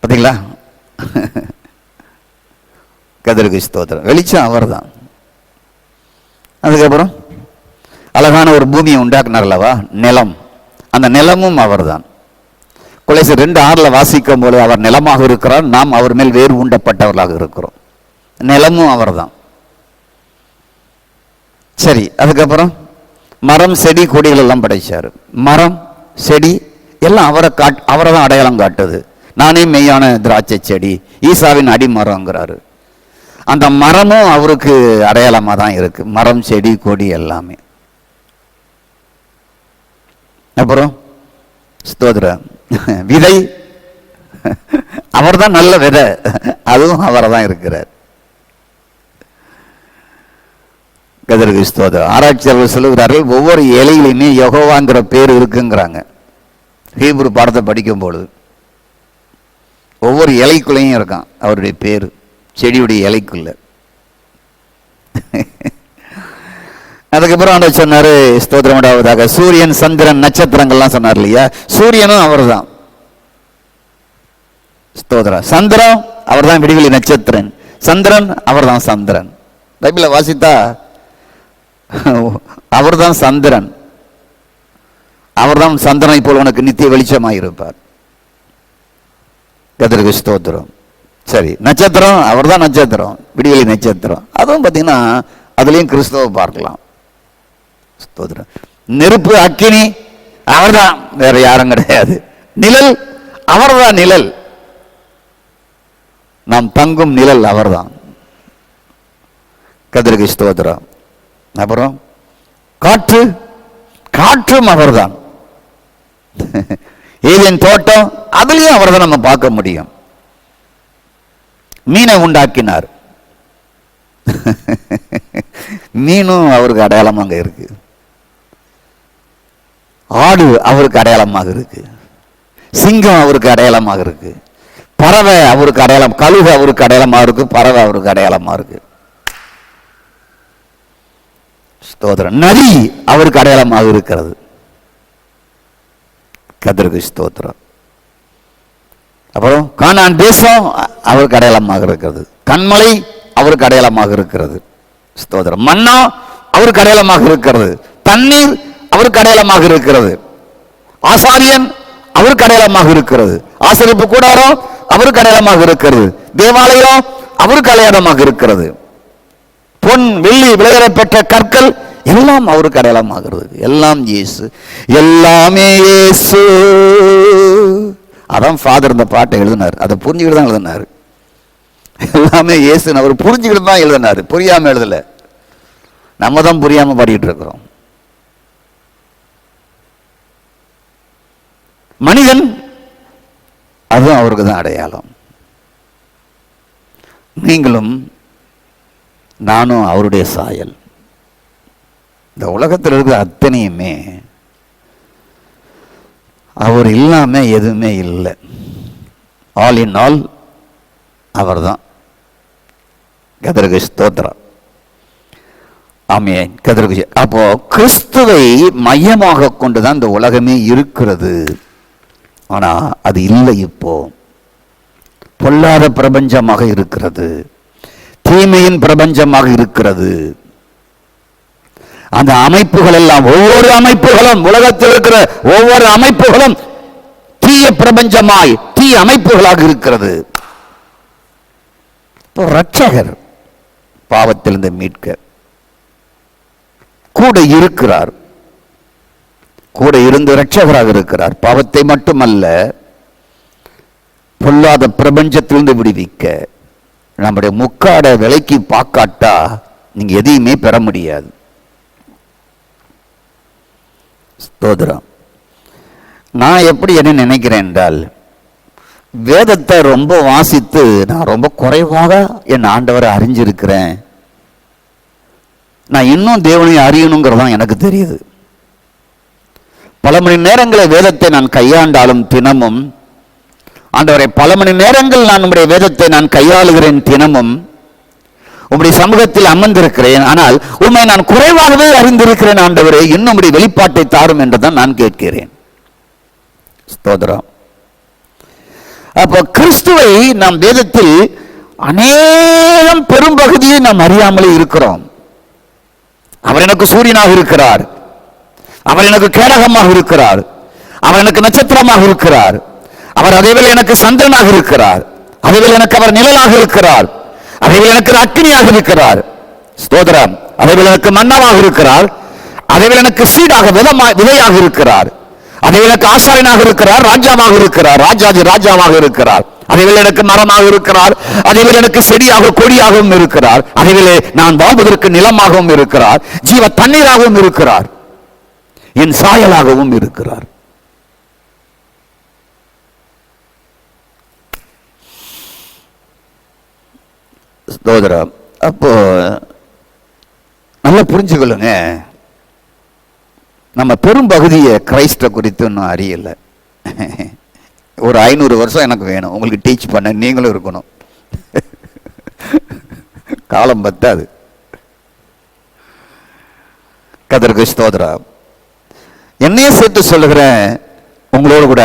S1: பார்த்தீங்களா? கதிருக்கு ஸ்தோத்திரம். வெளிச்சம் அவர் தான். அதுக்கப்புறம் அழகான ஒரு பூமியை உண்டாக்குனார் அல்லவா, நிலம். அந்த நிலமும் அவர் தான். கொலைசர் 2:6 வாசிக்கும் போது அவர் நிலமாக இருக்கிறார், நாம் அவர் மேல் வேறு உண்டப்பட்டவர்களாக இருக்கிறோம். நிலமும் அவர் தான். சரி, அதுக்கப்புறம் மரம், செடி, கொடிகள் எல்லாம் படைச்சார். மரம், செடி எல்லாம் அவரை தான் அடையாளம் காட்டுது. நானே மெய்யான திராட்சை செடி, ஈசாவின் அடிமரங்கிறாரு. அந்த மரமும் அவருக்கு அடையாளமாக தான் இருக்கு. மரம், செடி, கொடி எல்லாமே. அப்புறம் ஸ்தோத்திரம். விதை அவர் தான், நல்ல விதை, அதுவும் அவரை தான் இருக்கிறார். கதிருக்கு ஸ்தோத்திரம். ஆராய்ச்சியாளர்கள் சொல்லுகிறார்கள், ஒவ்வொரு இலையிலுமே யெகோவாங்கிற பேர் இருக்குங்கிறாங்க. ஹீப்ரு பாடத்தை படிக்கும் பொழுது ஒவ்வொரு இலைக்குள்ளையும் இருக்கான் அவருடைய பேர், செடியுடைய இலைக்குள்ள. அதுக்கப்புறம் ஆண்டவர் சொன்னாரு, ஸ்தோத்திரமாவதாக, சூரியன், சந்திரன், நட்சத்திரங்கள்லாம் சொன்னார் இல்லையா? சூரியனும் அவர் தான். ஸ்தோத்திரம். சந்திரன் அவர் தான், விடிவெளி நட்சத்திரன். சந்திரன் அவர் தான், சந்திரன். பைபிளை வாசித்தா அவர் தான் சந்திரன். அவர் தான் சந்திரனை போல் உனக்கு நித்திய வெளிச்சமாக இருப்பார். கதிருக்கு ஸ்தோத்திரம். சரி, நட்சத்திரம் அவர் தான், நட்சத்திரம், விடிவெளி நட்சத்திரம். அதுவும் பார்த்தீங்கன்னா அதுலேயும் கிறிஸ்துவ பார்க்கலாம். ஸ்தோத்திரம். நெருப்பு, அக்கினி அவர் தான், வேற யாரும் கிடையாது. நிழல் அவர் தான், நிழல் நாம் தங்கும் நிழல் அவர் தான். கதிருக்கு ஸ்தோத்திரம். அப்புறம் காற்று, காற்றும் அவர்தான். ஏதேன் தோட்டம், அதுலயும் அவர்தான் நம்ம பார்க்க முடியும். மீனை உண்டாக்கினார், மீனும் அவருக்கு அடையாளமாக இருக்கு. ஆடு அவருக்கு அடையாளமாக இருக்கு. சிங்கம் அவருக்கு அடையாளமாக இருக்கு. பறவை அவருக்கு அடையாளம், கழுகு அவருக்கு அடையாளமாக இருக்கு. பறவை அவருக்கு அடையாளமாக இருக்கு. ஸ்தோத்திரம். நதி அவருக்கு அடையாளமாக இருக்கிறது. கர்த்தருக்கு ஸ்தோத்திரம். அப்புறம் கானான் தேசம் அவருக்கு அடையாளமாக இருக்கிறது. கண்மலை அவருக்கு அடையாளமாக இருக்கிறது. ஸ்தோத்திரம். மன்னா அவருக்கு அடையாளமாக இருக்கிறது. தண்ணீர் அவருக்கு அடையாளமாக இருக்கிறது. ஆசாரியன் அவருக்கு அடையாளமாக இருக்கிறது. ஆசரிப்பு கூடாரம் அவருக்கு அடையாளமாக இருக்கிறது. தேவாலயம் அவருக்கு அடையாளமாக இருக்கிறது. பொன் வெள்ளி விளையாட பெற்ற கற்கள் எல்லாம் அவருக்கு அடையாளமாகிறது. எல்லாம் இயேசு, எல்லாமே இயேசு. அதான் ஃபாதர் இந்த பாட்டை எழுதினார். அதை புரிஞ்சுக்கிட்டு தான் எழுதினார். எல்லாமே இயேசுன்னு அவர் புரிஞ்சுக்கிட்டு தான் எழுதினார், புரியாம எழுதல. நம்ம தான் புரியாம பாடிட்டு இருக்கிறோம். மனிதன் அதுவும் அவருக்கு தான் அடையாளம். நீங்களும் நானும் அவருடைய சாயல். இந்த உலகத்தில் இருக்கிற அத்தனையுமே அவர் இல்லாம எதுவுமே இல்லை. ஆல் இன் ஆல் அவர் தான். கர்த்தருக்கு ஸ்தோத்திரம். ஆமென். கர்த்தருக்கு. அப்போ கிறிஸ்துவை மையமாக கொண்டுதான் இந்த உலகமே இருக்கிறது. ஆனா அது இல்லை. இப்போ பொல்லாத பிரபஞ்சமாக இருக்கிறது, தீமையின் பிரபஞ்சமாக இருக்கிறது. அந்த அமைப்புகள் எல்லாம், ஒவ்வொரு அமைப்புகளும், உலகத்தில் இருக்கிற ஒவ்வொரு அமைப்புகளும் தீய பிரபஞ்சமாய் தீய அமைப்புகளாக இருக்கிறது. இப்போ ரட்சகர் பாவத்திலிருந்து மீட்க கூட இருக்கிறார். கூட இருந்து ரட்சகராக இருக்கிறார். பாவத்தை மட்டுமல்ல, பொல்லாத பிரபஞ்சத்திலிருந்து விடுவிக்க. நம்முடைய முக்காட விலைக்கு பார்க்காட்டா நீங்க எதையுமே பெற முடியாது. ஸ்தோத்திரம். நான் எப்படி என்ன நினைக்கிறேன் என்றால், வேதத்தை ரொம்ப வாசித்து நான் ரொம்ப குறைவாக என் ஆண்டவரை அறிஞ்சிருக்கிறேன். நான் இன்னும் தேவனை அறியணுங்கிறதான் எனக்கு தெரியுது. பல மணி நேரங்களை வேதத்தை நான் கையாண்டாலும் தினமும், ஆண்டவரை பல மணி நேரங்கள் நான் உங்களுடைய வேதத்தை நான் கையாளுகிறேன் தினமும், உங்களுடைய சமூகத்தில் அமர்ந்திருக்கிறேன். ஆனால் உண்மை நான் குறைவாகவே அறிந்திருக்கிறேன். ஆண்டவரே, இன்னும் உங்களுடைய வெளிப்பாட்டை தாரும் என்றுதான் நான் கேட்கிறேன். ஸ்தோத்திரம். அப்போ கிறிஸ்துவை நாம் வேதத்தில் அநேகம் பெரும்பகுதியை நாம் அறியாமலே இருக்கிறோம். அவர் எனக்கு சூரியனாக இருக்கிறார், அவர் எனக்கு கேடகமாக இருக்கிறார், அவர் எனக்கு நட்சத்திரமாக இருக்கிறார், அவர் அதேவேளை எனக்கு சந்திரனாக இருக்கிறார், அதேவேளை எனக்கு அவர் நிழலாக இருக்கிறார், அதேவேளை எனக்கு அக்னியாக இருக்கிறார். ஸ்தோத்திரம். அதேவேளை எனக்கு மன்னமாக இருக்கிறார், அதேவேளை எனக்கு சீடாக விதையாக இருக்கிறார், அதேவேளை எனக்கு ஆசாரியனாக இருக்கிறார், ராஜாவாக இருக்கிறார், ராஜாஜி ராஜாவாக இருக்கிறார், அதேவேளை எனக்கு மரமாக இருக்கிறார், அதேவேளை எனக்கு செடியாக கொடியாகவும் இருக்கிறார், அதேவேளை நான் வாழ்வதற்கு நிலமாகவும் இருக்கிறார், ஜீவ தண்ணீராகவும் இருக்கிறார், என் சாயலாகவும் இருக்கிறார். ஸ்தோத்திரம். அப்போ நல்லா புரிஞ்சுக்கொள்ளுங்க, நம்ம பெரும்பகுதியை கிரைஸ்ட குறித்து இன்னும் அறியல. ஒரு 500 வருஷம் எனக்கு வேணும் உங்களுக்கு டீச் பண்ண, நீங்களும் இருக்கணும். காலம் பத்தாது. கர்த்தருக்கு ஸ்தோத்திரம். என்னையே சேர்த்து சொல்லுகிறேன், உங்களோடு கூட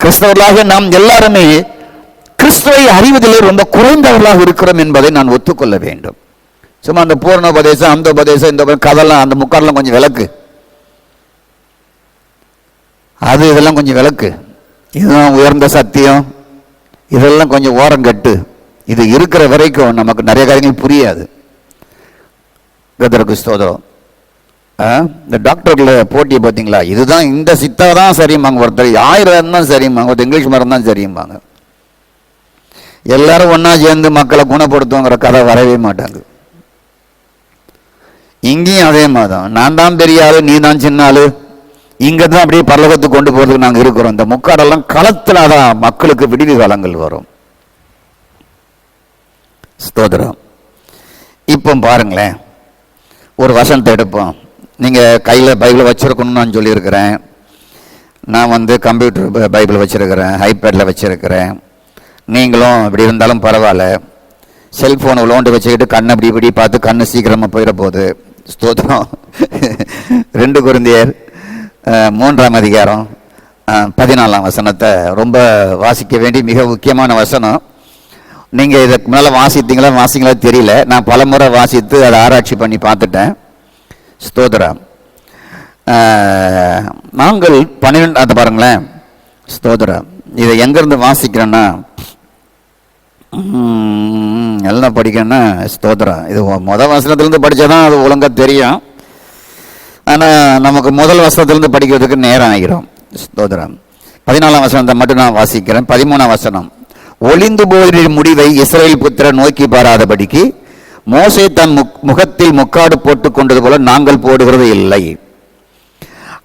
S1: கிறிஸ்தவர்களாக நாம் எல்லாருமே கிறிஸ்துவை அறிவதிலே ரொம்ப குறைந்தவர்களாக இருக்கிறோம் என்பதை நான் ஒத்துக்கொள்ள வேண்டும். சும்மா அந்த பூர்ணோபதேசம், அந்த உபதேசம், இந்த கதெல்லாம், அந்த முக்காடெல்லாம் கொஞ்சம் விளக்கு, அது இதெல்லாம் கொஞ்சம் விளக்கு, இதுதான் உயர்ந்த சத்தியம், இதெல்லாம் கொஞ்சம் ஓரங்கட்டு. இது இருக்கிற வரைக்கும் நமக்கு நிறைய காரியங்கள் புரியாது. கர்த்தருக்கு ஸ்தோத்திரம். இந்த டாக்டர்ல போட்டியை பார்த்தீங்களா, இதுதான் இந்த சித்தா தான் சரிம்பாங்க, ஒருத்தர் 1000 தான் சரிம்பாங்க, ஒருத்தர் இங்கிலீஷ் மரம் தான் சரிம்பாங்க. எல்லாரும் ஒன்னா சேர்ந்து மக்களை குணப்படுத்துவோங்கிற கதை வரவே மாட்டாங்க. இங்கேயும் அதே மாதிரி தான். நான் தான் பெரிய ஆளு, நீ தான் சின்ன ஆளு. இங்கே தான் அப்படியே பரலோகத்துக்கு கொண்டு போகிறதுக்கு நாங்கள் இருக்கிறோம். இந்த முக்காடெல்லாம் களத்தில் தான் மக்களுக்கு விடிவு காலங்கள் வரும். ஸ்தோத்திரம். இப்போ பாருங்களேன், ஒரு வசனத்தை எடுப்போம். நீங்கள் கையில் பைபிளை வச்சுருக்கணும்னு நான் சொல்லியிருக்கிறேன். நான் கம்ப்யூட்டர் பைபிள் வச்சுருக்கிறேன், ஐபேடில் வச்சுருக்கிறேன். நீங்களும் இப்படி இருந்தாலும் பரவாயில்ல, செல்ஃபோனை விளோண்டு வச்சுக்கிட்டு கண்ணை இப்படி இப்படி பார்த்து கண்ணு சீக்கிரமாக போயிட போகுது. ஸ்தோத்திரம். 2 கொரிந்தியர் 3ஆம் அதிகாரம் 14ஆம் வசனத்தை ரொம்ப வாசிக்க வேண்டிய மிக முக்கியமான வசனம். நீங்கள் இதுக்கு முன்னால் வாசிங்களா தெரியல. நான் பல முறை வாசித்து அதை ஆராய்ச்சி பண்ணி பார்த்துட்டேன். ஸ்தோத்திரம். நாங்கள் 12 அதை பாருங்களேன். ஸ்தோத்திரம். இதை எங்கேருந்து வாசிக்கிறேன்னா, எல்லாம் படிக்கணும்னா ஸ்தோத்திரம். இது முதல் வசனத்துலேருந்து படித்தாதான் அது ஒழுங்காக தெரியும். ஆனால் நமக்கு முதல் வசனத்துலேருந்து படிக்கிறதுக்கு நேரம் ஆகிரும். ஸ்தோத்திரம். 14ஆம் வசனத்தை மட்டும் நான் வாசிக்கிறேன். 13ஆம் வசனம். ஒளிந்து போகிற முடிவை இஸ்ரவேல் புத்திரர் நோக்கி பாராதபடிக்கு மோசே தன் முகத்தில் முக்காடு போட்டுக் கொண்டது போல நாங்கள் போடுகிறது இல்லை.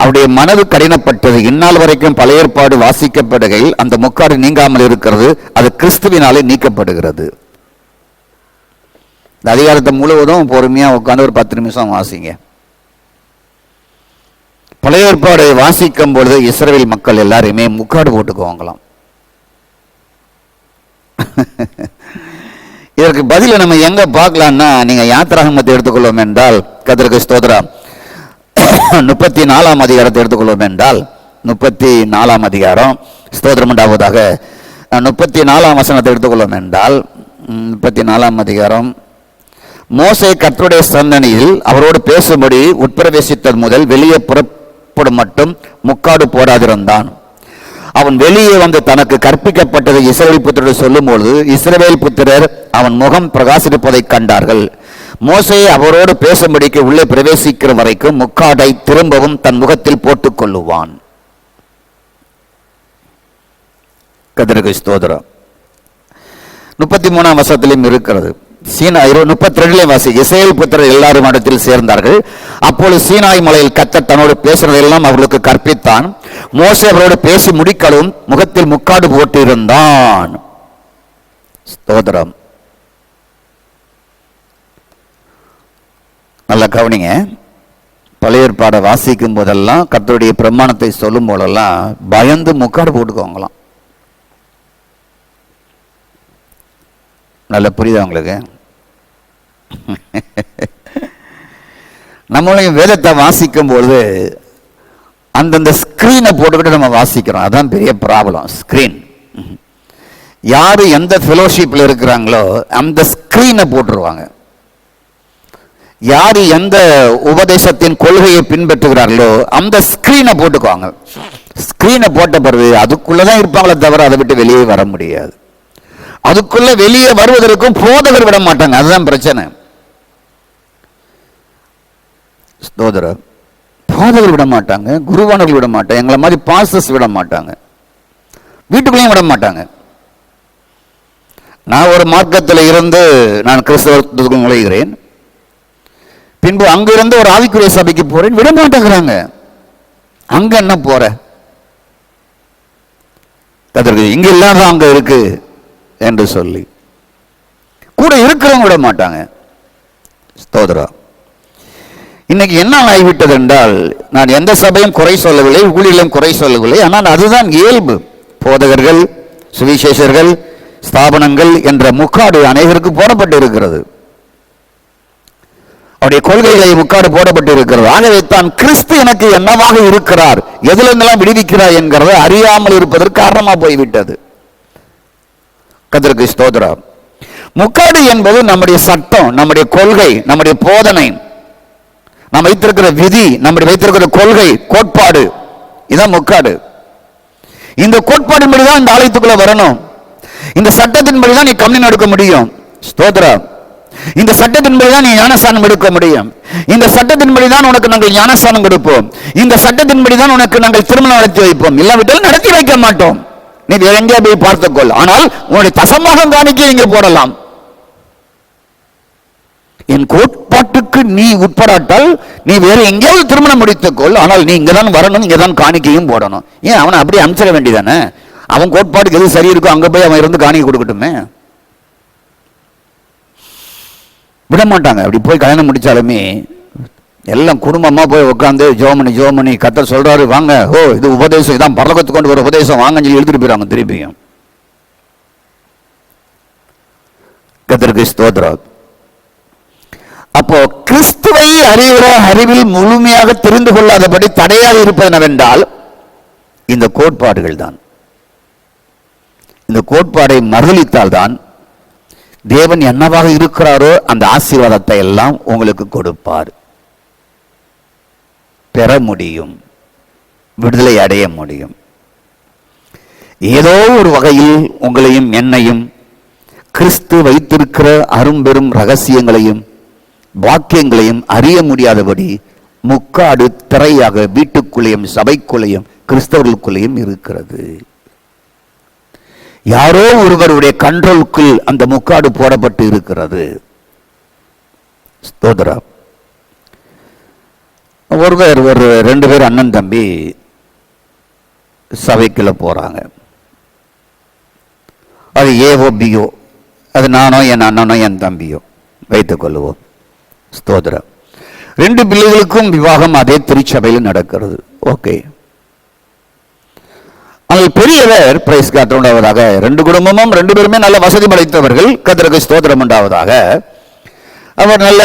S1: அவருடைய மனது கடினப்பட்டது. இந்நாள் வரைக்கும் பழைய ஏற்பாடு வாசிக்கப்படுகையில் அந்த முக்காடு நீங்காமல் இருக்கிறது. அது கிறிஸ்துவினாலே நீக்கப்படுகிறது. இந்த அதிகாரத்தை முழுவதும் பொறுமையாக உட்காந்து ஒரு 10 நிமிஷம் வாசிங்க. பழைய ஏற்பாடு வாசிக்கும் பொழுது இஸ்ரவேல் மக்கள் எல்லாருமே முக்காடு போட்டுக்குவாங்களாம். இதற்கு பதில நம்ம எங்க பார்க்கலாம்னா, நீங்க யாத்திராகமத்தை எடுத்துக்கொள்வோம் என்றால், கர்த்தருக்கு ஸ்தோத்திரம், 34ஆம் அதிகாரத்தை எடுத்துக்கொள்வோம் என்றால், 34ஆம் அதிகாரம் ஸ்தோத்திரம் உண்டாவதாக, 34ஆம் வசனத்தை எடுத்துக்கொள்வோம் என்றால், 34ஆம் அதிகாரம், மோசே கர்த்தருடைய சந்தனியில் அவரோடு பேசும்படி உட்பிரவேசித்தது முதல் வெளியே புறப்படும் மட்டும் முக்காடு போடாதிருந்தான். அவன் வெளியே வந்து தனக்கு கற்பிக்கப்பட்டதை இஸ்ரவேல் புத்திரர் சொல்லும்போது இஸ்ரவேல் புத்திரர் அவன் முகம் பிரகாசிப்பதை கண்டார்கள். மோசே அவரோடு பேசும்படிக்கு உள்ளே பிரவேசிக்கிற வரைக்கும் முக்காடை திரும்பவும் தன் முகத்தில் போட்டுக் கொள்ளுவான். கர்த்தருக்கு ஸ்தோத்திரம். 33ஆம் வசனத்திலும் இருக்கிறது. 32 வாசி. இஸ்ரவேல் புத்திரர் எல்லாரும் இடத்தில் சேர்ந்தார்கள். அப்பொழுது சீனாய் மலையில் கர்த்தர் தன்னோடு பேசுறதெல்லாம் அவர்களுக்கு கற்பித்தான். மோசே அவரோடு பேசி முடிக்கவும் முகத்தில் முக்காடு போட்டு இருந்தான். ஸ்தோத்திரம். நல்லா கவனிங்க. பழைய ஏற்பாடை வாசிக்கும் போதெல்லாம் கர்த்தருடைய பிரமாணத்தை சொல்லும் போதெல்லாம் பயந்து முக்காடு போட்டுக்குவாங்களாம். நல்ல புரியுதா உங்களுக்கு? நம்மளையும் வேதத்தை வாசிக்கும் பொழுது அந்தந்த ஸ்கிரீனை போட்டுக்கிட்டு நம்ம வாசிக்கிறோம். அதான் பெரிய ப்ராப்ளம். ஸ்கிரீன் யாரு எந்த ஃபெலோஷிப்ல இருக்கிறாங்களோ அந்த ஸ்கிரீனை போட்டுருவாங்க. யாரு எந்த உபதேசத்தின் கொள்கையை பின்பற்றுகிறார்களோ அந்த ஸ்கிரீனை போட்டுக்குவாங்க. ஸ்கிரீனை போட்ட பிறகு அதுக்குள்ளதான் இருப்பாங்களே தவிர அதை விட்டு வெளியே வர முடியாது. அதுக்குள்ள வெளியே வருவதற்கும் போதகர் விட மாட்டாங்க. அதுதான் பிரச்சனை. ஸ்தோத்திரம். போதகர் விட மாட்டாங்க, குருவானர்கள் விட மாட்டாங்க, எங்களை மாதிரி பாஸ்டர்ஸ் விட மாட்டாங்க, வீட்டுக்குள்ளேயும் விட மாட்டாங்க. நான் ஒரு மார்க்கத்தில் இருந்து நான் கிறிஸ்தவத்துக்கு நுழைகிறேன், பின்பு அங்கிருந்து ஒரு ஆவிக்குரிய சபைக்கு போறேன், விட மாட்டேங்கிறாங்க. அங்க என்ன போற? இங்க இல்லாத அங்க இருக்கு என்று சொல்லி கூட இருக்கிறவங்க விட மாட்டாங்க. ஸ்தோத்திரம். இன்னைக்கு என்ன ஆகிவிட்டது என்றால், நான் எந்த சபையும் குறை சொல்லவில்லை, ஊழியர்களும் குறை சொல்லவில்லை, ஆனால் அதுதான் இயல்பு. போதகர்கள், சுவிசேஷர்கள், ஸ்தாபனங்கள் என்ற முக்காடு அனைவருக்கு போடப்பட்டு இருக்கிறது. அவருடைய கொள்கைகளை முக்காடு போடப்பட்டு இருக்கிறது. ஆகவே தான் கிறிஸ்து எனக்கு என்னவாக இருக்கிறார், எதுல இருந்தெல்லாம் விடுவிக்கிறார் என்கிறத அறியாமல் இருப்பதற்கு காரணமா போய்விட்டது. கர்த்தருக்கு ஸ்தோத்திரம். முக்காடு என்பது நம்முடைய சட்டம், நம்முடைய கொள்கை, நம்முடைய போதனை, நாம் வைத்திருக்கிற விதி, நம்முடைய வைத்திருக்கிற கொள்கை, கோட்பாடு. இதான் முக்காடு. இந்த கோட்பாடின்படிதான் இந்த ஆலயத்துக்குள்ள வரணும். இந்த சட்டத்தின்படிதான் நீ கம்யூனியன் எடுக்க முடியும். ஸ்தோத்திரம். இந்த சட்டத்தின்படிதான் நீ ஞானஸ்நானம் எடுக்க முடியும். இந்த சட்டத்தின்படிதான் உனக்கு நாங்கள் ஞானஸ்நானம் கொடுப்போம். இந்த சட்டத்தின்படிதான் உனக்கு நாங்கள் திருமணம் நடத்தி வைப்போம். இல்லாவிட்டால் நடத்தி வைக்க மாட்டோம். நீ எங்கே போய் பார்த்துக்கொள். ஆனால் உன்னுடைய தசமாக காணிக்கை இங்கே போடலாம். என் கோட்பாட்டுக்கு நீ உட்படாட்டால் நீ வேற எங்கேயாவது திருமணம் முடித்துக்கொள், ஆனால் நீ இங்கதான் வரணும், இங்கதான் காணிக்கையும் போடணும். ஏன் அவனை அப்படியே அனுப்பிச்சிட வேண்டியதானே? அவன் கோட்பாட்டுக்கு எது சரி இருக்கோ அங்க போய் அவன் இருந்து காணிக்கை கொடுக்கட்டுமே. விட மாட்டாங்க. அப்படி போய் கல்யாணம் முடிச்சாலுமே எல்லாம் குடும்பமா போய் உட்காந்து ஜோமனி கர்த்தர் சொல்றாரு வாங்க, ஓ இது உபதேசம், இதான் பரலோகத்துக்கு கொண்டு ஒரு உபதேசம் வாங்கன்னு சொல்லி எழுதிட்டு போயிறாங்க திருப்பியும். கர்த்தருக்கு ஸ்தோத்திரம். அப்போ கிறிஸ்துவை அறிகிற அறிவில் முழுமையாக தெரிந்து கொள்ளாதபடி தடையாக இருப்பது என்னவென்றால் இந்த கோட்பாடுகள் தான். இந்த கோட்பாடை மறுதலித்தால் தான் தேவன் என்னவாக இருக்கிறாரோ அந்த ஆசீர்வாதத்தை எல்லாம் உங்களுக்கு கொடுப்பார், பெற முடியும், விடுதலை அடைய முடியும். ஏதோ ஒரு வகையில் உங்களையும் என்னையும் கிறிஸ்து வைத்திருக்கிற அரும்பெரும் ரகசியங்களையும் வாக்கியங்களையும் அறிய முடியாதபடி முக்காடு திரையாக வீட்டுக்குள்ளேயும் சபைக்குள்ளேயும் கிறிஸ்தவர்களுக்குள்ளேயும் இருக்கிறது. யாரோ ஒருவருடைய கண்ட்ரோலுக்குள் அந்த முக்காடு போடப்பட்டு இருக்கிறது. ஸ்தோத்திரம். ஒருவர் ஒரு 2 பேர் அண்ணன் தம்பி சபைக்குள்ள போறாங்க. அது ஏவோ பியோ, அது நானோ என் அண்ணனோ என் தம்பியோ வைத்துக் கொள்ளுவோம். ஸ்தோத்திரம். 2 பிள்ளைகளுக்கும் விவாகம் அதே திருச்சபையில் நடக்கிறது. ஓகே. ஆனால் பெரியவர் பிரைஸ் கர்த்தர் உண்டாவதாக, 2 குடும்பமும் 2 பேருமே நல்ல வசதி படைத்தவர்கள், கர்த்தருக்கு ஸ்தோத்திரம் உண்டாவதாக. அவர் நல்ல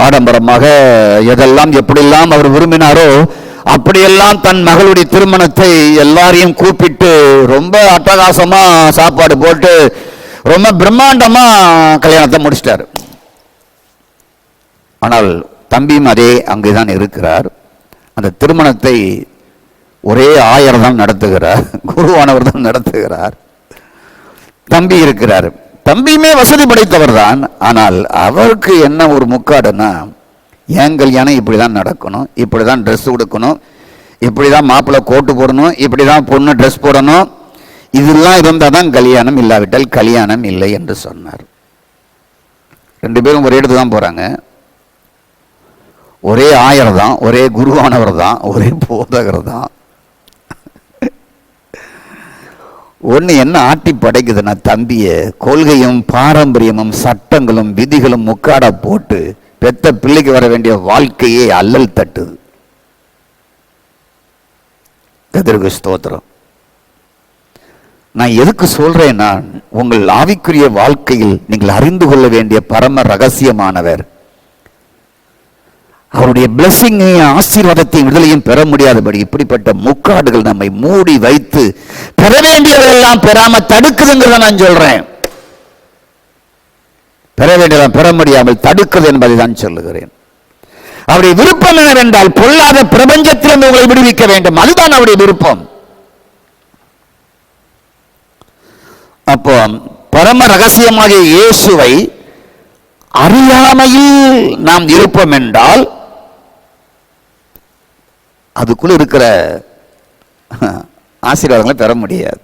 S1: ஆடம்பரமாக எதெல்லாம் எப்படியெல்லாம் அவர் விரும்பினாரோ அப்படியெல்லாம் தன் மகளுடைய திருமணத்தை எல்லாரையும் கூப்பிட்டு ரொம்ப அட்டகாசமா சாப்பாடு போட்டு ரொம்ப பிரம்மாண்டமா கல்யாணத்தை முடிச்சிட்டார். ஆனால் தம்பியும் அதே அங்கேதான் இருக்கிறார். அந்த திருமணத்தை ஒரே ஆயர் தான் நடத்துகிறார், குருவானவர் தான் நடத்துகிறார். தம்பி இருக்கிறார். தம்பியுமே வசதி படைத்தவர் தான். ஆனால் அவருக்கு என்ன ஒரு முக்காடுன்னா, என் கல்யாணம் இப்படிதான் நடக்கணும், இப்படிதான் ட்ரெஸ் கொடுக்கணும், இப்படிதான் மாப்பிள்ளை கோட்டு போடணும், இப்படிதான் பொண்ணு ட்ரெஸ் போடணும், இதெல்லாம் இருந்தால் தான் கல்யாணம், இல்லாவிட்டால் கல்யாணம் இல்லை என்று சொன்னார். 2 பேரும் ஒரே இடத்துக்கு தான் போறாங்க. ஒரே ஆயர் தான், ஒரே குருவானவர் தான், ஒரே போதகர் தான். ஒன்று என்ன ஆட்டி படைக்குதுன்னா, தம்பிய கொள்கையும் பாரம்பரியமும் சட்டங்களும் விதிகளும் முக்காட போட்டு பெத்த பிள்ளைக்கு வர வேண்டிய வாழ்க்கையே அல்லல் தட்டுது. கர்த்தருக்கு ஸ்தோத்திரம். நான் எதுக்கு சொல்றேன்னா, உங்கள் ஆவிக்குரிய வாழ்க்கையில் நீங்கள் அறிந்து கொள்ள வேண்டிய பரம ரகசியமானவர், அவருடைய பிளஸிங்கையும் ஆசீர்வாதத்தையும் விடுதலையும் பெற முடியாதபடி இப்படிப்பட்ட முக்காடுகள் நம்மை மூடி வைத்து பெற வேண்டியவெல்லாம் பெறாம தடுக்குதுங்கிறத நான் சொல்றேன். பெற வேண்டியதெல்லாம் பெற முடியாமல் தடுக்குது என்பதை தான் சொல்லுகிறேன். அவருடைய விருப்பம் என்னவென்றால் பொல்லாத பிரபஞ்சத்திலிருந்து உங்களை விடுவிக்க வேண்டும், அதுதான் அவருடைய விருப்பம். அப்போ பரம ரகசியமாக இயேசுவை அறியாமையில் நாம் இருப்போம் என்றால் அதுக்குள்ள இருக்கிற ஆசீர்வாதங்களை பெற முடியாது.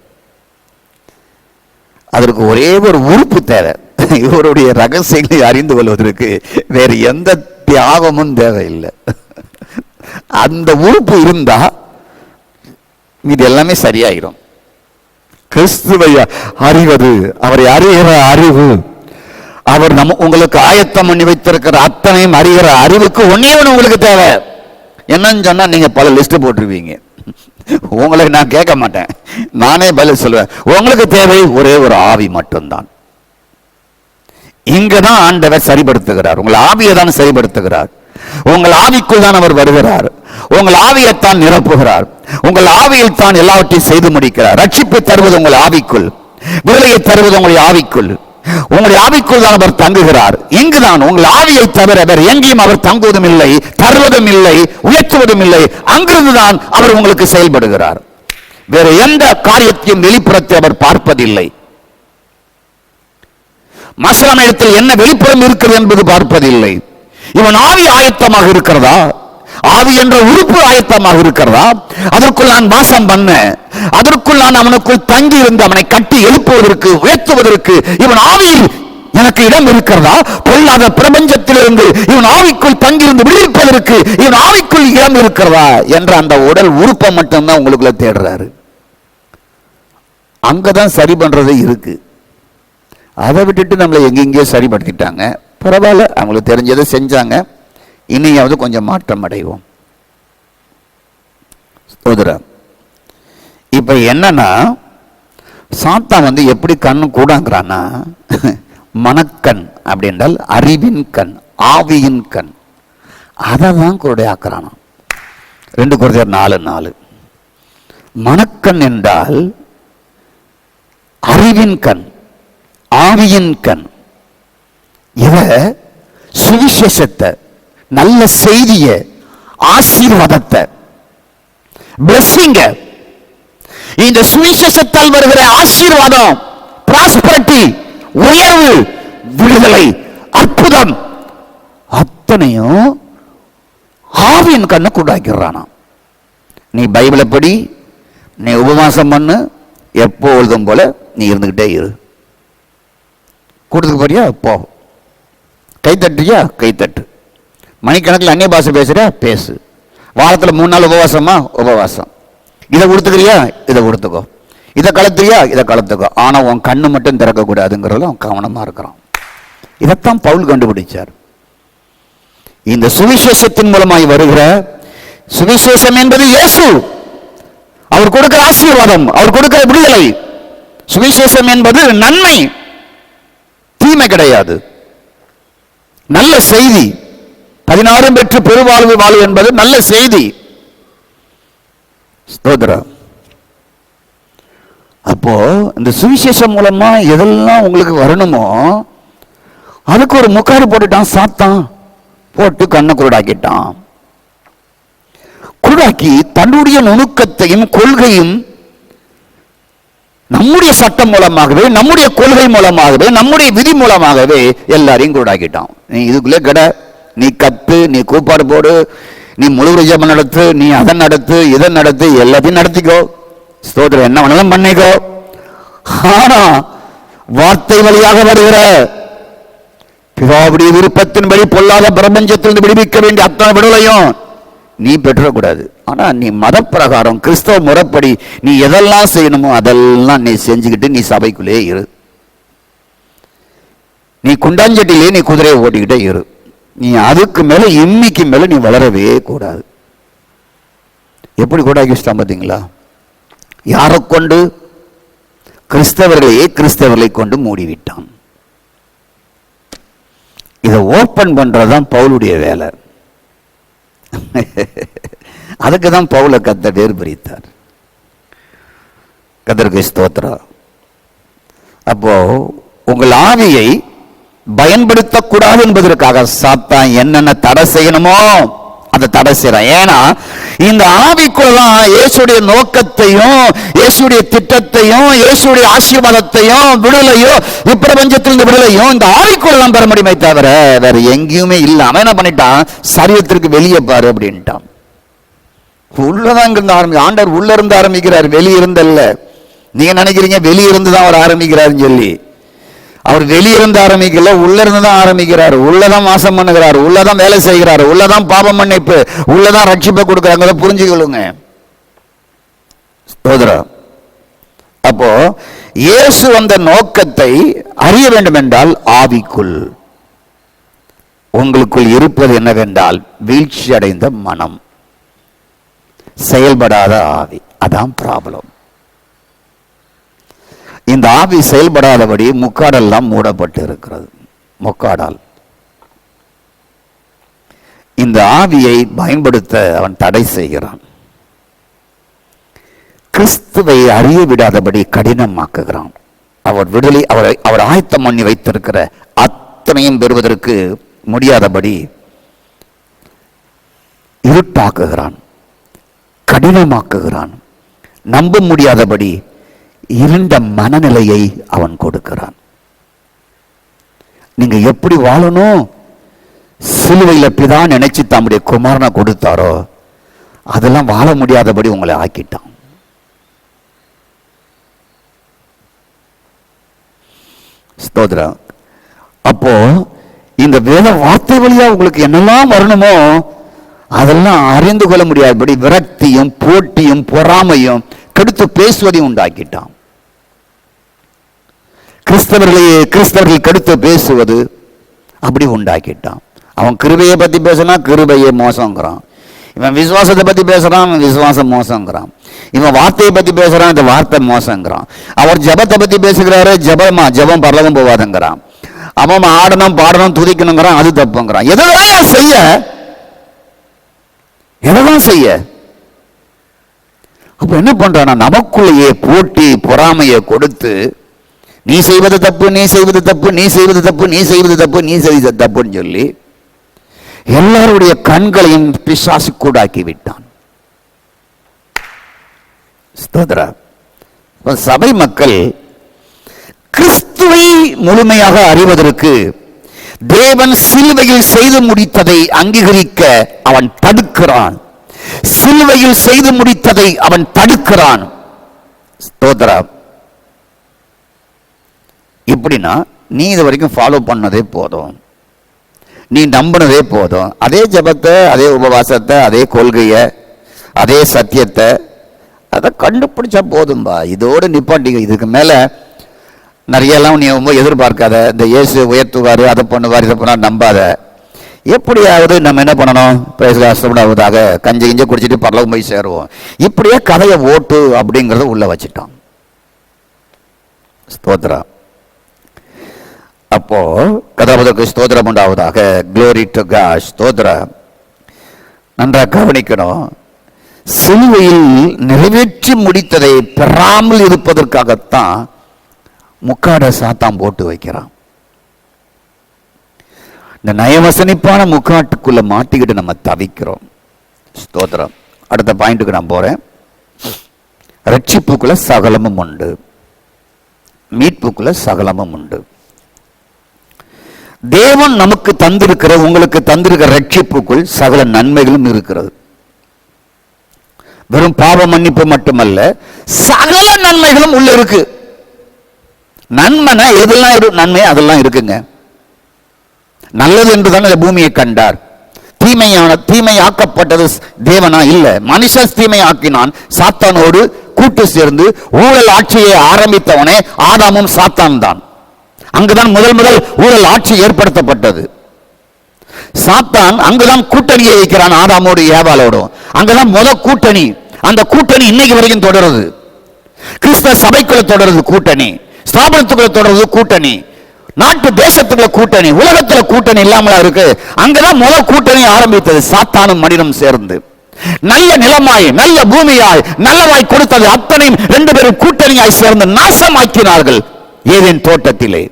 S1: அதற்கு ஒரே ஒரு உறுப்பு தேவை. இவருடைய ரகசியங்களை அறிந்து கொள்வதற்கு வேறு எந்த தியாகமும் தேவையில்லை. அந்த உறுப்பு இருந்தா இது எல்லாமே சரியாயிரும். கிறிஸ்துவை அறிவது, அவரை அறிகிற அறிவு, அவர் உங்களுக்கு ஆயத்தம் பண்ணி வைத்திருக்கிற அத்தனையும் அறிகிற அறிவுக்கு ஒன்னே ஒன்று உங்களுக்கு தேவை. என்னன்னு சொன்னா நீங்க பல லிஸ்ட் போட்டுருவீங்க. உங்களுக்கு நான் கேட்க மாட்டேன், நானே பதில் சொல்லுவேன். உங்களுக்கு தேவை ஒரே ஒரு ஆவி மட்டும்தான். இங்கதான் ஆண்டவர் சரிபடுத்துகிறார். உங்கள் ஆவியை தான் சரிபடுத்துகிறார். உங்கள் ஆவிக்குள் தான் அவர் வருகிறார். உங்கள் ஆவியைத்தான் நிரப்புகிறார். உங்கள் ஆவியில் தான் எல்லாவற்றையும் செய்து முடிக்கிறார். ரட்சிப்பை தருவது உங்கள் ஆவிக்குள், விடுதலையை தருவது உங்களுடைய ஆவிக்குள். உங்களுடைய ஆவிக்குள் தான் அவர் தங்குகிறார். இங்குதான் உங்கள் ஆவியை தவிர வேறு எங்கேயும் அவர் தங்குவதும் இல்லை, தருவதும் இல்லை, உயர்த்துவதும் இல்லை. அங்கிருந்துதான் அவர் உங்களுக்கு செயல்படுகிறார். வேறு எந்த காரியத்தையும் வெளிப்புறத்தை அவர் பார்ப்பதில்லை. மசலமயத்தில் என்ன வெளிப்புறம் இருக்கிறது என்பது பார்ப்பதில்லை. இவன் ஆவி ஆயத்தமாக இருக்கிறதா, ஆவி என்ற உறுப்பு ஆயத்தமாக இருக்கிறதா, அதற்குள் நான் வாசம் பண்ண, அதற்குள் நான் அவனுக்குள் தங்கி இருந்து அவனை கட்டி எழுப்புவதற்கு உயர்த்துவதற்கு இவன் ஆவியில் எனக்கு இடம் இருக்கிறதா? பொல்லாத பிரபஞ்சத்திலிருந்து இவன் ஆவிக்குள் தங்கியிருந்து விடுவிப்பதற்கு இவன் ஆவிக்குள் இடம் இருக்கிறதா என்ற அந்த உடல் உறுப்பை மட்டும்தான் உங்களுக்குள்ள தேடுறாரு. அங்கதான் சரி பண்றது இருக்கு. அதை விட்டுட்டு நம்மளை எங்கெங்கேயோ சரிப்படுத்திட்டாங்க. பரவாயில்ல, அவங்களுக்கு தெரிஞ்சதை செஞ்சாங்க. இனியாவது கொஞ்சம் மாற்றம் அடைவோம். இப்ப என்னன்னா, சாத்தான் எப்படி கண்ணு கூடாங்கிறான்னா, மனக்கண் அப்படி என்றால் அறிவின் கண், ஆவியின் கண், அதை தான் குருடையாக்குறானா. 2 Corinthians 4:4. மனக்கண் என்றால் அறிவின் கண், ஆவியின் கண். இவ சுவிசேஷத்தை, நல்ல செய்திய, ஆசீர்வாதத்தை, பிளெஸிங்க, இந்த சுவிசேஷத்தால் வருகிற ஆசீர்வாதம், பிராஸ்பரிட்டி, உயர்வு, விடுதலை, அற்புதம் அத்தனையும் ஆவியின் கண்ணை கூடாக்கிறானா. நீ பைபிளை படி, நீ உபவாசம் பண்ணு, எப்பொழுதும் போல நீ இருந்துகிட்டே இரு. கூட்டத்துக்கு போறியா போ, கை தட்டுறியா கை தட்டு, மணிக்கணக்கில் அந்நிய பாஷை பேசுறியா பேசு, வாரத்தில் 3 நாள் உபவாசமா உபவாசம், இதை கொடுத்துக்கிறியா இதை கொடுத்துக்கோ, இதை கலத்துறியா இதை கலத்துக்கோ. ஆனா உன் கண்ணு மட்டும் திறக்க கூடாதுங்கிறதுல அவன் கவனமா இருக்கிறான். இதைத்தான் பவுல் கண்டுபிடிச்சார். இந்த சுவிசேஷத்தின் மூலமாய் வருகிற சுவிசேஷம் என்பது இயேசு, அவர் கொடுக்கிற ஆசீர்வாதம், அவர் கொடுக்கிற விடுதலை. சுவிசேஷம் என்பது நன்மை, தீமை கிடையாது, நல்ல செய்தி. 16 பெற்று பெருவாழ்வு வாழ்வு என்பது நல்ல செய்தி. அப்போ இந்த சுவிசேஷம் மூலமா எதெல்லாம் உங்களுக்கு வரணுமோ அதுக்கு ஒரு முக்காடு போட்டுட்டான் சாத்தான். போட்டு கண்ணை குருடாக்கிட்டான். குருடாக்கி தன்னுடைய நுணுக்கத்தையும் கொள்கையும் நம்முடைய சட்டம் மூலமாகவே, நம்முடைய கொள்கை மூலமாகவே, நம்முடைய விதி மூலமாகவே எல்லாரையும் குருடாக்கிட்டான். நீ இதுக்குள்ளே கடை, நீ கத்து, நீ கூப்பாடு போடு, நீ முழு ஜெபம் நடத்து, நீ அதை நடத்து, இதை நடத்து, எல்லாத்தையும் நடத்திக்கோ, ஸ்தோத்திரம், என்ன வேணாலும் பண்ணிக்கோ. ஆனா வார்த்தை வழியாக வருகிற பிதாவுடைய விருப்பத்தின்படி பொல்லாத பிரபஞ்சத்திலிருந்து விடுவிக்க வேண்டிய அத்தனை விடுதலையும் நீ பெற்றக்கூடாது. ஆனா நீ மத பிரகாரம் கிறிஸ்தவ முறைப்படி நீ எதெல்லாம் செய்யணுமோ அதெல்லாம் நீ செஞ்சுக்கிட்டு நீ சபைக்குள்ளே இரு. நீ குண்டாஞ்சட்டிலே நீ குதிரையை ஓட்டிக்கிட்டே இரு. நீ அதுக்கு மேல இன்னைக்கு மேல நீ வளரவே கூடாது. எப்படி கூட ஆகிட்டான் பார்த்தீங்களா? யாரை கொண்டு? கிறிஸ்தவர்களை கொண்டு மூடிவிட்டான். இதை ஓப்பன் பண்றதுதான் பவுலுடைய வேலை. அதுக்கு தான் பவுலை கர்த்தர் வேறு பிரித்தார். கர்த்தருக்கு ஸ்தோத்திரம். அப்போ உங்கள் ஆவியை பயன்படுத்தக்கூடாது என்பதற்காக சாத்தான் என்னென்ன தடை செய்யணுமோ அதை தடை செய்யறான். ஏன்னா இந்த ஆவிக்குள்ளதான் இயேசுடைய நோக்கத்தையும், இயேசுடைய திட்டத்தையும், இயேசுடைய ஆசீர்வாதத்தையும், விடுதலையோ, இப்பிரபஞ்சத்திலிருந்து விடுதலையும் இந்த ஆவிக்குள்ளதான் பெற முடியுமே தவிர வேற எங்கேயுமே இல்லை. அவன் என்ன பண்ணிட்டான்? சரீரத்திற்கு வெளியே பாரு அப்படின்ட்டான். உள்ளதான் இருந்து ஆரம்பி, ஆண்டவர் உள்ள இருந்து ஆரம்பிக்கிறார், வெளியிருந்தல்ல. நீங்க நினைக்கிறீங்க வெளியிருந்து தான் அவர் ஆரம்பிக்கிறாருன்னு சொல்லி. அவர் வெளியிருந்து ஆரம்பிக்கல, உள்ள இருந்து தான் ஆரம்பிக்கிறார். உள்ளதான் வாசம் பண்ணுகிறார், உள்ளதான் வேலை செய்கிறார், உள்ளதான் பாபம் மன்னிப்பு, உள்ளதான் ரட்சிப்பை கொடுக்குறாங்க. புரிஞ்சுக்கொள்ளுங்க. அப்போ இயேசு வந்த நோக்கத்தை அறிய வேண்டும் என்றால் ஆவிக்குள் உங்களுக்குள் இருப்பது என்னவென்றால் வீழ்ச்சி அடைந்த மனம், செயல்படாத ஆவி. அதான் ப்ராப்ளம். இந்த ஆவி செயல்படாதபடி முக்காடெல்லாம் மூடப்பட்டு இருக்கிறது. முக்காடால் இந்த ஆவியை பயன்படுத்த அவன் தடை செய்கிறான். கிறிஸ்துவை அறிய விடாதபடி கடினமாக்குகிறான். அவர் விடுதலை, அவர் ஆயத்தம் பண்ணி வைத்திருக்கிற அத்தனையும் பெறுவதற்கு முடியாதபடி இருட்டாக்குகிறான், கடினமாக்குகிறான். நம்ப முடியாதபடி இருண்ட மனநிலையை அவன் கொடுக்கிறான். நீங்க எப்படி வாழணும்? சிலுவையில பிதா நினைச்சு தம்முடைய குமாரனை கொடுத்தாரோ அதெல்லாம் வாழ முடியாதபடி உங்களை ஆக்கிட்டான். ஸ்தோத்திரம். அப்போ இந்த வேத வார்த்தை வழியா உங்களுக்கு என்னெல்லாம் வரணுமோ அதெல்லாம் அறிந்து கொள்ள முடியாதபடி விரக்தியும் போட்டியும் பொறாமையும் கெடுத்து பேசுவதையும் உண்டாக்கிட்டான். கிறிஸ்தவர்கள் கெடுத்து பேசுவது அப்படி உண்டாக்கிட்டான். அவன் கிருபையை பத்தி பேசினா கிருபையை மோசங்கிறான், இவன் விசுவாசத்தை பத்தி பேசுறான் விசுவாசம் மோசங்கிறான், இவன் வார்த்தையை பத்தி பேசுறான் இந்த வார்த்தை மோசங்கிறான், அவர் ஜபத்தை பத்தி பேசுகிறாரு ஜபம் பரலவும் போவாதுங்கிறான், அவன் ஆடணும் பாடணும் துதிக்கணுங்கிறான் அது தப்புங்கிறான். எதெல்லாம் செய்ய அப்ப என்ன பண்றான்? நமக்குள்ளேயே போட்டி பொறாமையை கொடுத்து நீ செய்வது தப்பு நீ செய்வது தப்பு நீ செய்வது தப்பு நீ செய்வது தப்பு நீ செய்வது தப்புன்னு சொல்லி எல்லாருடைய கண்களையும் பிசாசு கூடாக்கி விட்டான். சபை மக்கள் கிறிஸ்துவை முழுமையாக அறிவதற்கு தேவன் சிலுவையில் செய்து முடித்ததை அங்கீகரிக்க அவன் தடுக்கிறான். சிலுவையில் செய்து முடித்ததை அவன் தடுக்கிறான். ஸ்தோத்திரம். இப்படின்னா நீ இது வரைக்கும் ஃபாலோ பண்ணதே போதும், நீ நம்பினதே போதும், அதே ஜபத்தை அதே உபவாசத்தை அதே கொள்கையை அதே சத்தியத்தை அதை கண்டுபிடிச்சா போதும்பா, இதோடு நிப்பாட்டிங்க. இதுக்கு மேல நிறையெல்லாம் நீ ரொம்ப எதிர்பார்க்காத. இந்த இயேசு உயர்த்துவாரு அதை பண்ணுவார் இதை பண்ணார் நம்பாத. எப்படியாவது நம்ம என்ன பண்ணணும்? பிரேசலாவதாக கஞ்சி கிஞ்ச குடிச்சிட்டு பரலவும் போய் சேருவோம், இப்படியே கதையை ஓட்டு அப்படிங்கிறத உள்ள வச்சுட்டான். ஸ்தோத்திரம். அப்போ கதாபதற்கு ஸ்தோத்திரம் உண்டாவதாக. Glory to God. ஸ்தோத்திரம். நன்றாக கவனிக்கணும். சிலுவையில் நிறைவேற்றி முடித்ததை பெறாமல் இருப்பதற்காகத்தான் முக்காட சாத்தான் போட்டு வைக்கிறான். இந்த நயவசனிப்பான முக்காட்டுக்குள்ள மாட்டிக்கிட்டு நம்ம தவிக்கிறோம். ஸ்தோத்திரம். அடுத்த பாயிண்ட்டுக்கு நான் போறேன். ரட்சிப்புக்குள்ள சகலமும் உண்டு, மீட்புக்குள்ள சகலமும் உண்டு. தேவன் நமக்கு தந்திருக்கிற உங்களுக்கு தந்திருக்கிற ரட்சிப்புக்குள் சகல நன்மைகளும் இருக்கிறது. வெறும் பாவ மன்னிப்பு மட்டுமல்ல, சகல நன்மைகளும் உள்ள இருக்கு. நன்மைனா எதெல்லாம் நன்மை அதெல்லாம் இருக்குங்க. நல்லது என்றுதான் பூமியை கண்டார். தீமையாக்கப்பட்டது தேவனா இல்ல, மனுஷன் தீமையாக்கினான். சாத்தானோடு கூட்டு சேர்ந்து ஊழல் ஆட்சியை ஆரம்பித்தவனே ஆதாமும் சாத்தான் தான். அங்குதான் முதல் ஊழல் ஆட்சி ஏற்படுத்தப்பட்டது. சாத்தான் அங்குதான் கூட்டணியை வைக்கிறான் ஆதாமோடு ஏவாளோடும். அங்கதான் கூட்டணி. அந்த கூட்டணி இன்னைக்கு வரைக்கும் தொடருது. கிறிஸ்தவ சபைக்குள்ள தொடருது கூட்டணி, ஸ்தாபனத்துக்குள்ள தொடருது கூட்டணி, நாட்டு தேசத்துக்குள்ள கூட்டணி, உலகத்துல கூட்டணி இல்லாமலா இருக்கு. அங்கதான் கூட்டணி ஆரம்பித்தது சாத்தானும் மனிதனும் சேர்ந்து. நல்ல நிலமாய் நல்ல பூமியாய் நல்லவாய் கொடுத்தது அத்தனையும் ரெண்டு பேரும் கூட்டணியாய் சேர்ந்து நாசமாக்கினார்கள் ஏதேன் தோட்டத்திலே.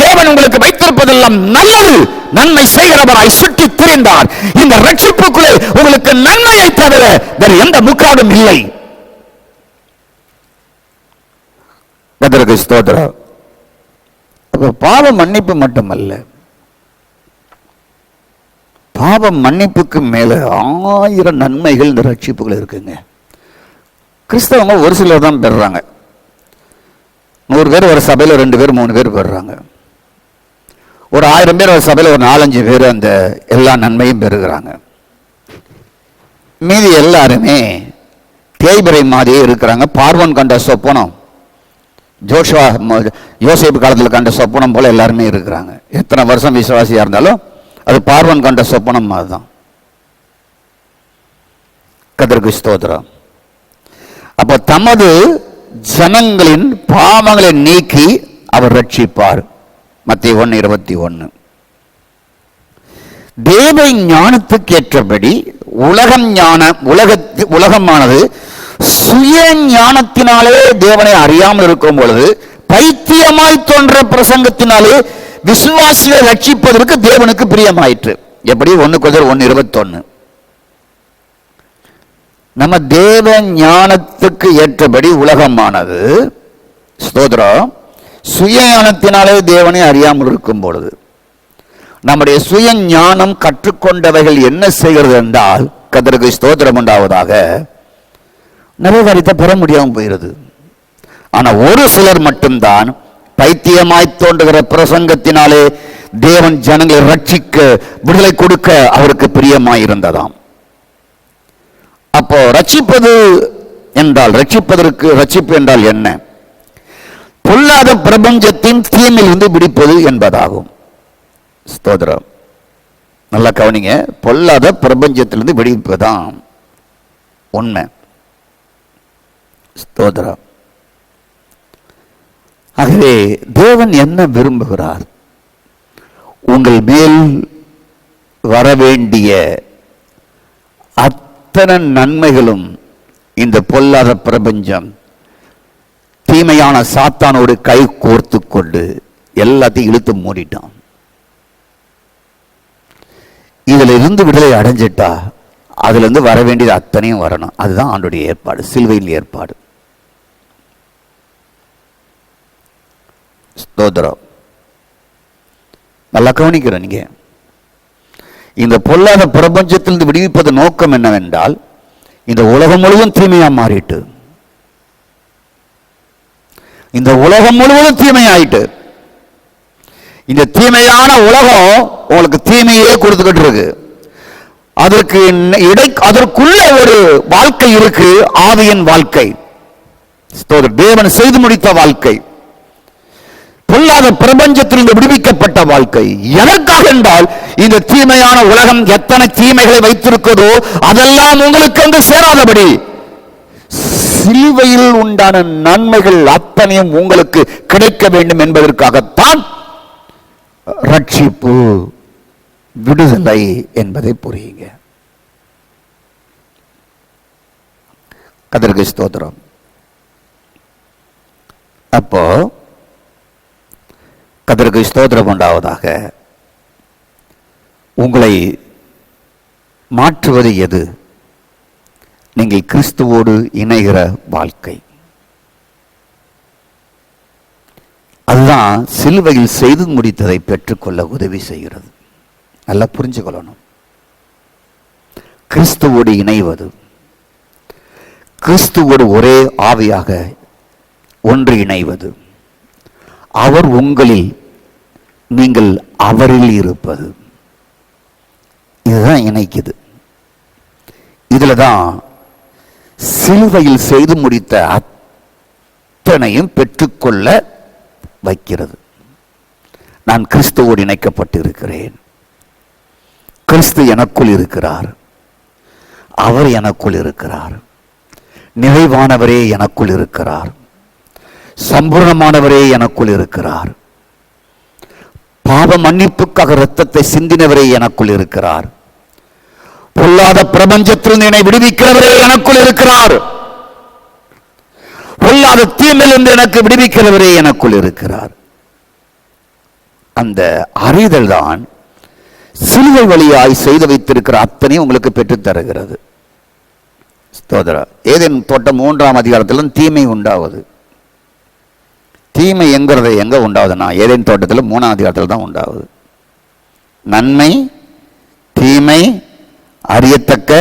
S1: தேவன் உங்களுக்கு வைத்திருப்பதெல்லாம் நல்லது, நன்மை செய்கிறவராய் சுற்றி திரிந்தார். இந்த ரட்சிப்புக்குள்ளே உங்களுக்கு நன்மையை தவிர வேறு எந்த முக்காடும் இல்லை. ஸ்தோத்திரம். பாவ மன்னிப்பு மட்டுமல்ல, பாவ மன்னிப்புக்கு மேல 1000 நன்மைகள் இந்த ரட்சிப்புகள் இருக்குங்க. கிறிஸ்தவங்க ஒரு சிலர் தான் பெறுறாங்க. 100 பேர் ஒரு சபையில் 2 பேர் 3 பேர் பெறுறாங்க. ஒரு 1000 பேர் ஒரு சபையில் ஒரு 4-5 பேர் அந்த எல்லா நன்மையும் பெறுகிறாங்க. மீதி எல்லாருமே தேய்பிரை மாதிரியே இருக்கிறாங்க. பார்வன் கண்ட சொப்பனம், யோசேப்பு காலத்தில் கண்ட சொப்பனம் போல எல்லாருமே இருக்கிறாங்க. எத்தனை வருஷம் விசுவாசியா இருந்தாலும் அது பார்வன் கண்ட சொப்பனம் மாதிரிதான். கர்த்தருக்கு ஸ்தோத்திரம். அப்போ தமது ஜனங்களின் பாவங்களை நீக்கி அவர் ரட்சிப்பார். மத்தேயு 1:21. தேவ ஞானத்துக்கு ஏற்றபடி உலகமானது சுய ஞானத்தினாலே தேவனை அறியாமல் இருக்கும் பொழுது பைத்தியமாய் தோன்ற பிரசங்கத்தினாலே விசுவாசியை ரட்சிப்பதற்கு தேவனுக்கு பிரியமாயிற்று. எப்படி? 1 Corinthians 1:21. நம்ம தேவ ஞானத்துக்கு ஏற்றபடி உலகமானது, ஸ்தோத்திரம், சுய ஞானத்தினாலே தேவனை அறியாமல் இருக்கும் பொழுது நம்முடைய சுய ஞானம் கற்றுக்கொண்டவைகள் என்ன செய்கிறது என்றால், கர்த்தருக்கு ஸ்தோத்திரம் உண்டாவதாக, நிறைய காரியத்தை பெற முடியாமல் போகிறது. ஆனா ஒரு சிலர் மட்டும்தான் பைத்தியமாய் தோன்றுகிற பிரசங்கத்தினாலே தேவன் ஜனங்களை ரட்சிக்க, விடுதலை கொடுக்க அவருக்கு பிரியமாய் இருந்ததாம். அப்போ ரட்சிப்பது என்றால், ரட்சிப்பு என்றால் என்ன? பொல்லாத பிரபஞ்சத்தின் தீமையிலிருந்து விடுவிப்பது என்பதாகும். ஸ்தோத்திரம். நல்லா கவனிங்க. பொல்லாத பிரபஞ்சத்திலிருந்து விடுவிப்பதுதான் உண்மை. ஸ்தோத்திரம். ஆகவே தேவன் என்ன விரும்புகிறார்? உங்கள் மேல் வரவேண்டிய அத்தனை நன்மைகளும் இந்த பொல்லாத பிரபஞ்சம் தீமையான சாத்தானோடு கை கோர்த்து கொண்டு எல்லாத்தையும் இழுத்து மூடிட்டான். இதுல இருந்து விடுதலை அடைஞ்சிட்டா அதுல இருந்து வர வேண்டியது அத்தனையும் வரணும். அதுதான் ஆண்டோடைய ஏற்பாடு, சிலுவையில் ஏற்பாடு. ஸ்தோத்திரம். நல்லா கவனிக்கிறோம். நீங்க இந்த பொல்லாத பிரபஞ்சத்திலிருந்து விடுவிப்பது நோக்கம் என்னவென்றால், இந்த உலகம் முழுவதும் தீமையா மாறிட்டு, இந்த உலகம் முழுவதும் தீமையாயிட்டு, இந்த தீமையான உலகம் உங்களுக்கு தீமையே கொடுத்துக்கிட்டு இருக்கு. அதற்குள்ள ஒரு வாழ்க்கை இருக்கு, ஆவியின் வாழ்க்கை. தேவன் செய்து முடித்த வாழ்க்கை, பொல்லாத பிரபஞ்சத்திலிருந்து விடுவிக்கப்பட்ட வாழ்க்கை. எதற்காக என்றால், இந்த தீமையான உலகம் எத்தனை தீமைகளை வைத்திருக்கிறதோ அதெல்லாம் உங்களுக்கு அங்கு சேராதபடி சிலுவையில் உண்டான நன்மைகள் அத்தனையும் உங்களுக்கு கிடைக்க வேண்டும் என்பதற்காகத்தான் ரட்சிப்பு, விடுதலை என்பதை புரியுங்க. கர்த்தருக்கு ஸ்தோத்திரம். அப்போ கர்த்தருக்கு ஸ்தோத்திரம் உண்டாவதாக. உங்களை மாற்றுவது எது? நீங்கள் கிறிஸ்துவோடு இணைகிற வாழ்க்கை. அதுதான் சிலுவையில் செய்து முடித்ததை பெற்றுக்கொள்ள உதவி செய்கிறது. நல்லா புரிஞ்சுக்கொள்ளணும். கிறிஸ்துவோடு இணைவது, கிறிஸ்துவோடு ஒரே ஆவியாக ஒன்று இணைவது, அவர் உங்களில், நீங்கள் அவரில் இருப்பது, இதுதான் இணைக்குது. இதுல தான் சிலுவையில் செய்து முடித்த அத்தனையும் பெற்றுக்கொள்ள வைக்கிறது. நான் கிறிஸ்துவோடு இணைக்கப்பட்டு இருக்கிறேன், கிறிஸ்து எனக்குள் இருக்கிறார், அவர் எனக்குள் இருக்கிறார், நிறைவானவரே எனக்குள் இருக்கிறார், சம்பூர்ணமானவரே எனக்குள் இருக்கிறார், பாவ மன்னிப்புக்காக இரத்தத்தை சிந்தினவரே எனக்குள் இருக்கிறார், பொல்லாத பிரபஞ்சத்தில் என்னை விடுவிக்கிறவரே எனக்குள் இருக்கிறார், பொல்லாத தீமையிலிருந்து எனக்கு விடுவிக்கிறவரே எனக்குள் இருக்கிறார். அந்த அறிதல் தான் சிலுவை வழியாய் செய்து வைத்திருக்கிற அத்தனை உங்களுக்கு பெற்றுத் தருகிறது. ஸ்தோத்திரம். ஏதேன் தோட்டம் 3ஆம் அதிகாரத்திலும் தீமை உண்டாவது. தீமை என்கிறது எங்க உண்டாவதுன்னா ஏதேன் தோட்டத்தில் 3ஆம் அதிகாரத்தில் தான் உண்டாவது. நன்மை தீமை அறியத்தக்க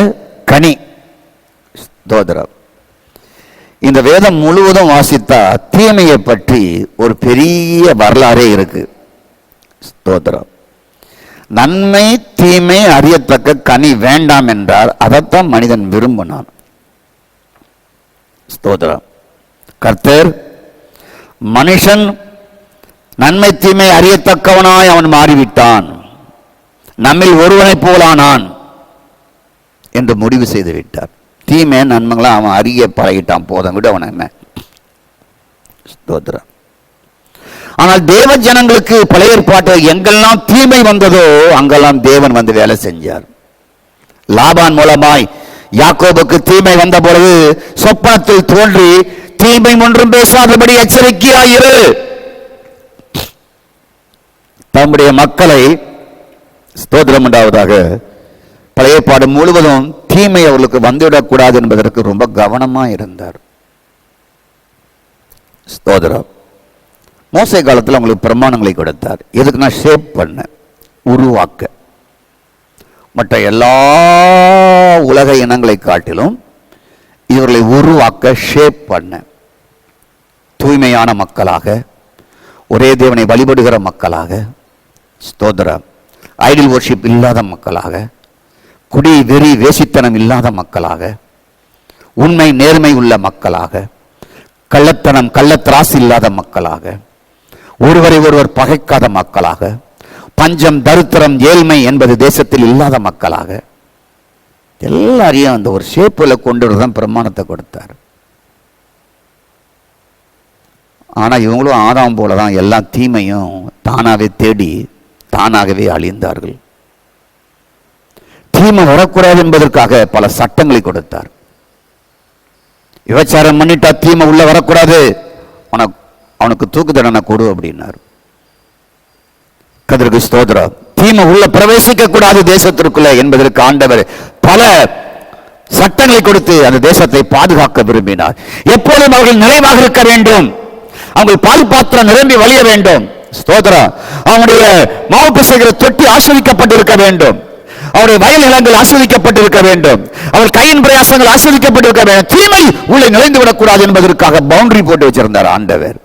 S1: கனி. ஸ்தோத்திரம். இந்த வேதம் முழுவதும் வாசித்தா தீமையை பற்றி ஒரு பெரிய வரலாறே இருக்கு. ஸ்தோத்திரம். நன்மை தீமை அறியத்தக்க கனி வேண்டாம் என்றால் அதைத்தான் மனிதன் விரும்பினான். ஸ்தோத்திரம். கர்த்தர் மனுஷன் நன்மை தீமை அறியத்தக்கவனாய் அவன் மாறிவிட்டான், நம்மில் ஒருவனை போலானான் என்று முடிவு செய்து விட்டார். தீமை நன்மைகளை அவன் அறிய பழகிட்டான், போதும் விட அவன் என்ன. ஸ்தோத்திரம். ஆனால் தேவ ஜனங்களுக்கு பழைய ஏற்பாட்டில் எங்கெல்லாம் தீமை வந்ததோ அங்கெல்லாம் தேவன் வந்து வேலை செஞ்சார். லாபான் மூலமாய் யாக்கோபுக்கு தீமை வந்த பொழுது சொப்பனத்தில் தோன்றி தீமை ஒன்றும் பேசாதபடி எச்சரிக்கையாயிரு, தம்முடைய மக்களை, ஸ்தோத்திரம் உண்டாவதாக, பழைய ஏற்பாடு முழுவதும் தீமை அவர்களுக்கு வந்துவிடக்கூடாது என்பதற்கு ரொம்ப கவனமா இருந்தார். ஸ்தோத்திரம். மோசே காலத்தில் அவங்களுக்கு பிரமாணங்களை கொடுத்தார். எதுக்குன்னா ஷேப் பண்ண, உருவாக்க. மற்ற எல்லா உலக இனங்களை காட்டிலும் இவர்களை உருவாக்க, ஷேப் பண்ண, தூய்மையான மக்களாக, ஒரே தேவனை வழிபடுகிற மக்களாக, ஸ்தோத்திரம், ஐடில் வர்ஷிப் இல்லாத மக்களாக, குடி வெறி வேசித்தனம் இல்லாத மக்களாக, உண்மை நேர்மை உள்ள மக்களாக, கள்ளத்தனம் கள்ளத்திராசு இல்லாத மக்களாக, ஒருவரை ஒருவர் பகைக்காத மக்களாக, பஞ்சம் தரித்திரம் ஏழ்மை என்பது தேசத்தில் இல்லாத மக்களாக, எல்லாரையும் அந்த ஒரு ஷேப்பில் கொண்டு தான் பிரமாணத்தை கொடுத்தார். ஆனால் இவங்களும் ஆதாம் போல தான் எல்லா தீமையும் தானாகவே தேடி தானாகவே அழிந்தார்கள். தீமை வரக்கூடாது என்பதற்காக பல சட்டங்களை கொடுத்தார். விபச்சாரம் பண்ணிட்டா தீமை உள்ள வரக்கூடாது, அவனுக்கு தூக்கு தண்டனை கொடு அப்படின்னார். கர்த்தருக்கு ஸ்தோத்திரம். தீமை உள்ள பிரவேசிக்க கூடாது தேசத்திற்குள்ள என்பதற்கு ஆண்டவர் பல சட்டங்களை கொடுத்து அந்த தேசத்தை பாதுகாக்க விரும்பினார். எப்போதும் அவர்கள் நிறைவாக இருக்க வேண்டும், அவங்க பால் பாத்திரம் நிரம்பி வழிய வேண்டும். ஸ்தோத்திரம். அவனுடைய மாவு பிசைகிற தொட்டி ஆஸ்வதிக்கப்பட்டிருக்க வேண்டும், அவருடைய வயல் நிலங்கள் ஆஸ்வதிக்கப்பட்டிருக்க வேண்டும், அவர் கையின் பிரயாசங்கள் ஆஸ்வதிக்கப்பட்டிருக்க வேண்டும். தீமை உள்ளே நுழைந்து விடக்கூடாது என்பதற்காக பவுண்டரி போட்டு வச்சிருந்தார் ஆண்டவர்.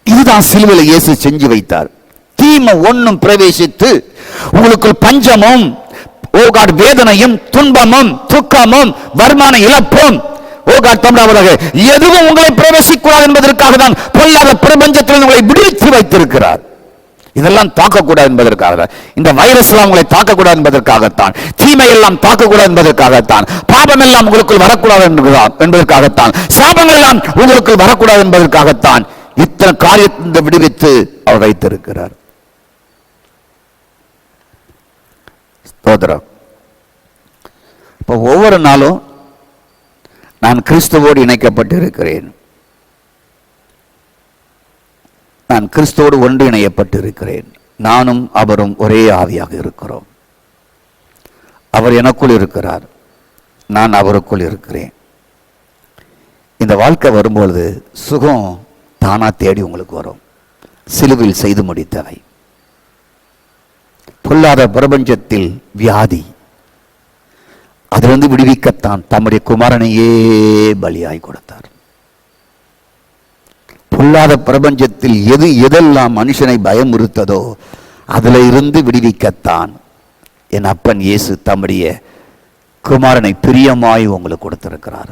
S1: இதுதான் சிலுவையில் இயேசு செஞ்சு வைத்தார். தீமை ஒன்னும் பிரவேசித்து உங்களுக்குள் பஞ்சமும் வேதனையும் துன்பமும் துக்கமும் வருமான இழப்பும் எதுவும் உங்களை பிரவேசிக்கூடாது என்பதற்காக தான் பொல்லாத பிரபஞ்சத்தில் உங்களை விடுவித்து வைத்திருக்கிறார். இதெல்லாம் தாக்கக்கூடாது என்பதற்காக, இந்த வைரஸ் எல்லாம் உங்களை தாக்கக்கூடாது என்பதற்காகத்தான், தீமை எல்லாம் தாக்கக்கூடாது என்பதற்காகத்தான், பாபம் எல்லாம் உங்களுக்குள் வரக்கூடாது என்பதற்காகத்தான், சாபங்கள் எல்லாம் உங்களுக்குள் வரக்கூடாது என்பதற்காகத்தான் இத்தனை காரியத்தை விடுவித்து அவர் வைத்திருக்கிறார். ஸ்தோத்திரம். இப்போ ஒவ்வொரு நாளும் நான் கிறிஸ்துவோடு இணைக்கப்பட்டு இருக்கிறேன், நான் கிறிஸ்துவோடு ஒன்று இணையப்பட்டு இருக்கிறேன், நானும் அவரும் ஒரே ஆவியாக இருக்கிறோம். அவர் எனக்குள் இருக்கிறார், நான் அவருக்குள் இருக்கிறேன். இந்த வாழ்க்கை வரும்பொழுது சுகம் தானா தேடி உங்களுக்கு வரும். சிலுவையில் செய்து முடித்தவை. பொல்லாத பிரபஞ்சத்தில் வியாதி, அதிலிருந்து விடுவிக்கத்தான் தம்முடைய குமாரனையே பலியாய் கொடுத்தார். பொல்லாத பிரபஞ்சத்தில் எதெல்லாம் மனுஷனை பயமுறுத்ததோ அதில் இருந்து விடுவிக்கத்தான் என் அப்பன் இயேசு தம்முடைய குமாரனை பிரியமாய் உங்களுக்கு கொடுத்திருக்கிறார்,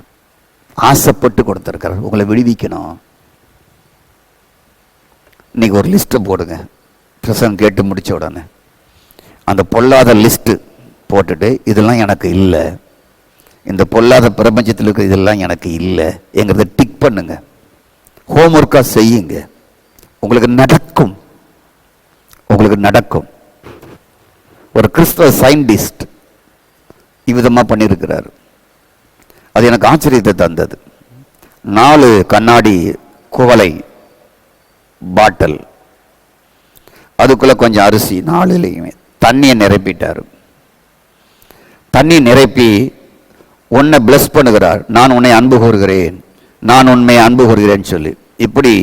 S1: ஆசைப்பட்டு கொடுத்திருக்கிறார். உங்களை விடுவிக்கணும். இன்னைக்கு ஒரு லிஸ்ட்டை போடுங்க, பிரசங்கம் கேட்டு முடிச்ச உடனே அந்த பொல்லாத லிஸ்ட்டு போட்டுட்டு, இதெல்லாம் எனக்கு இல்லை, இந்த பொல்லாத பிரபஞ்சத்தில் இருக்கிற இதெல்லாம் எனக்கு இல்லை என்கிறத டிக் பண்ணுங்க. ஹோம்ஒர்க்காக செய்யுங்க. உங்களுக்கு நடக்கும், உங்களுக்கு நடக்கும். ஒரு கிறிஸ்தவ சயின்டிஸ்ட் இவ்விதமாக பண்ணியிருக்கிறார். அது எனக்கு ஆச்சரியத்தை தந்தது. 4 கண்ணாடி குவளை பாட்டில், அதுக்குள்ள கொஞ்சம் அரிசி, 4லையுமே தண்ணியை நிரப்பிட்டார். தண்ணி நிரப்பி உன்னை பிளஸ் பண்ணுகிறார். நான் உன்னை அன்பு கூறுகிறேன், நான் உண்மை அன்பு கூறுகிறேன்னு சொல்லி இப்படி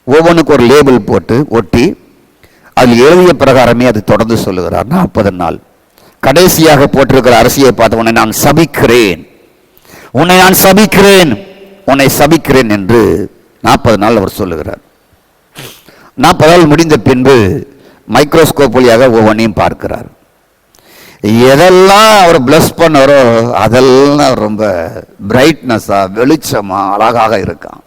S1: ஒவ்வொன்றுக்கு ஒரு லேபிள் போட்டு ஒட்டி அதில் எழுதிய பிரகாரமே அது தொடர்ந்து சொல்லுகிறார். 40 நாள் கடைசியாக போட்டிருக்கிற அரிசியை பார்த்து உன்னை நான் சபிக்கிறேன், உன்னை நான் சபிக்கிறேன், உன்னை சபிக்கிறேன் என்று 40 நாள் அவர் சொல்லுகிறார். 40 நாள் முடிந்த பின்பு மைக்ரோஸ்கோப் வழியாக ஒவ்வொன்றையும் பார்க்கிறார். எதெல்லாம் அவர் பிளஸ் பண்ணாரோ அதெல்லாம் ரொம்ப பிரைட்னஸா வெளிச்சமா அழகாக இருக்கான்.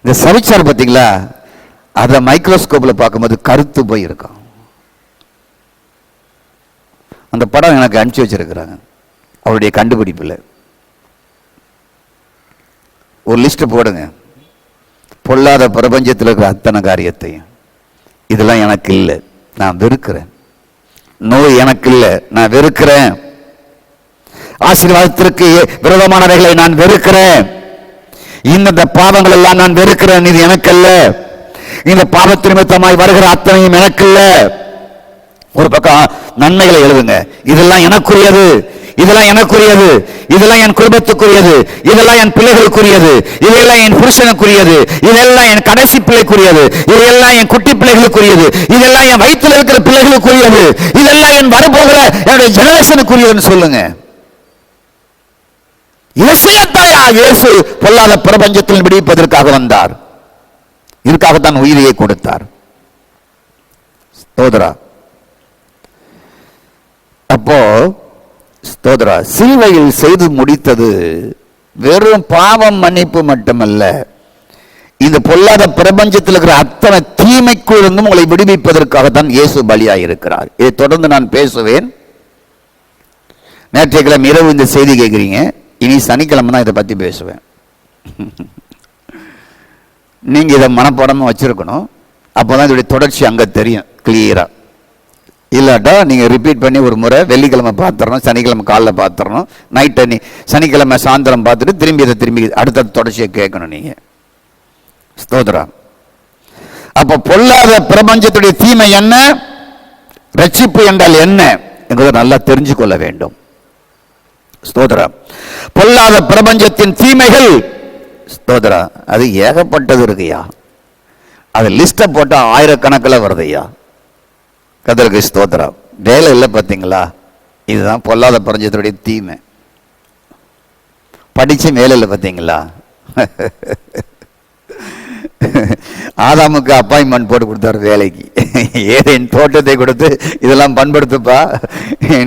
S1: இந்த சபிச்சார் பார்த்தீங்களா, அதை மைக்ரோஸ்கோப்ல பார்க்கும்போது கருத்து போய் இருக்கான். அந்த படம் எனக்கு அனுப்பிச்சு வச்சிருக்கிறாங்க அவருடைய கண்டுபிடிப்பில். ஒரு லிஸ்ட் போடுங்க, பொல்லாத பிரபஞ்சத்தில் இருக்கிற அத்தனை காரியத்தையும். இதெல்லாம் எனக்கு இல்லை, நான் வெறுக்கிறேன். நோய் எனக்கு இல்லை, நான் வெறுக்கிறேன். ஆசீர்வாதத்திற்கு விரோதமானவைகளை நான் வெறுக்கிறேன். இந்த பாவங்கள் எல்லாம் நான் வெறுக்கிறேன். இது எனக்கு அல்ல. இந்த பாவத்து நிமித்தமாய் வருகிற அத்தனையும் எனக்கு இல்ல. ஒரு பக்கம் நன்மைகளை எழுதுங்க, இதெல்லாம் எனக்குரியது, இதெல்லாம் எனக்குரியது, இதெல்லாம் என் குடும்பத்துக்குரியது, இதெல்லாம் என் பிள்ளைகளுக்குரியது, இதெல்லாம் என் புருஷனுக்குரியது, இதெல்லாம் என் கடைசி பிள்ளைக்குரியது, இதெல்லாம் என் குட்டி பிள்ளைகளுக்குரியது, இதெல்லாம் என் வயிற்றில் இருக்கிற பிள்ளைகளுக்குரியது, இதெல்லாம் என் வரப்போகிற என்னுடைய ஜெனரேஷனுக்குரியதுன்னு சொல்லுங்க. இதை செய்யத்தாயா இயேசு பொல்லாத பிரபஞ்சத்தில் விடுவிப்பதற்காக வந்தார். இதற்காகத்தான் உயிரையை கொடுத்தார். ஸ்தோத்திரா. அப்போ ஸ்தோத்திரா, சிலுவையில் செய்து முடித்தது வெறும் பாவம் மன்னிப்பு மட்டுமல்ல, இந்த பொல்லாத பிரபஞ்சத்தில் இருக்கிற அத்தனை தீமைக்குள் இருந்தும் உங்களை விடுவிப்பதற்காகத்தான் இயேசு பலியாயிருக்கிறார். இதை தொடர்ந்து நான் பேசுவேன். நேற்றைய கிழமை இரவு இந்த செய்தி கேட்குறீங்க, இனி சனிக்கிழமை தான் இதை பற்றி பேசுவேன். நீங்க இதை மனப்பாடமாக வச்சிருக்கணும். அப்போதான் இதோடைய தொடர்ச்சி அங்கே தெரியும் கிளியரா. இல்லாட்டா நீங்கள் ரிப்பீட் பண்ணி ஒரு முறை வெள்ளிக்கிழமை பார்த்துடணும், சனிக்கிழமை காலையில் பார்த்துடணும், நைட்டு சனிக்கிழமை சாயந்தரம் பார்த்துட்டு திரும்பி அடுத்த தொடர்ச்சியை கேட்கணும் நீங்கள். ஸ்தோத்திரம். அப்போ பொல்லாத பிரபஞ்சத்துடைய தீமை என்ன, ரட்சிப்பு என்றால் என்ன என்பதை நல்லா தெரிஞ்சு கொள்ள வேண்டும். ஸ்தோத்திரம். பொல்லாத பிரபஞ்சத்தின் தீமைகள், ஸ்தோத்திரம், அது ஏகப்பட்டது இருக்குயா. அது லிஸ்ட்டை போட்டால் ஆயிரக்கணக்கில் வருதுயா. கர்த்தருக்கு ஸ்தோத்திரம். வேலை இல்லை பார்த்தீங்களா, இதுதான் பொல்லாத பிரபஞ்சத்துடைய தீமை. படிச்சு வேலை இல்லை பார்த்தீங்களா. ஆதாமுக்கு அப்பாயின்மெண்ட் போட்டு கொடுத்தாரு வேலைக்கு. ஏதேன் தோட்டத்தை கொடுத்து இதெல்லாம் பண்படுத்துப்பா,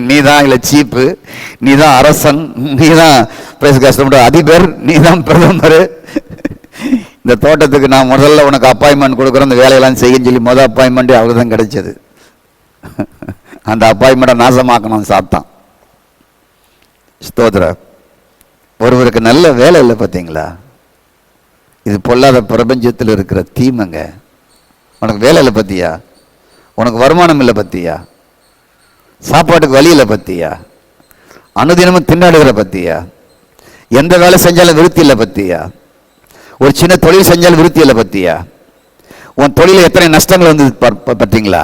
S1: நீ தான் இல்லை சீப்பு, நீ தான் அரசன், நீ தான் கஷ்டப்பட்ட அதிபர், நீ தான் பிரதமர், இந்த தோட்டத்துக்கு நான் முதல்ல உனக்கு அப்பாயின்மெண்ட் கொடுக்குறேன், இந்த வேலையெல்லாம் செய்யன்னு சொல்லி முதல் அப்பாயின்மெண்ட் அவருக்கு தான் கிடைச்சது. அந்த அப்பாயின்மெண்ட்டை நாசமாக்கணும் சாத்தான். ஸ்தோத்திரம். ஒருவருக்கு நல்ல வேலை இல்லை பார்த்தீங்களா, இது பொல்லாத பிரபஞ்சத்தில் இருக்கிற தீமைங்க. உனக்கு வேலை இல்லை பத்தியா, உனக்கு வருமானம் இல்லை பத்தியா, சாப்பாட்டுக்கு வழி இல்லை பத்தியா, அனுதினமும் திண்டாடுகிற பத்தியா, எந்த வேலை செஞ்சாலும் விருத்தி இல்லை பத்தியா, ஒரு சின்ன தொழில் செஞ்சாலும் விருத்தி இல்லை பத்தியா, உன் தொழில எத்தனை நஷ்டங்கள் வந்து பார்த்தீங்களா,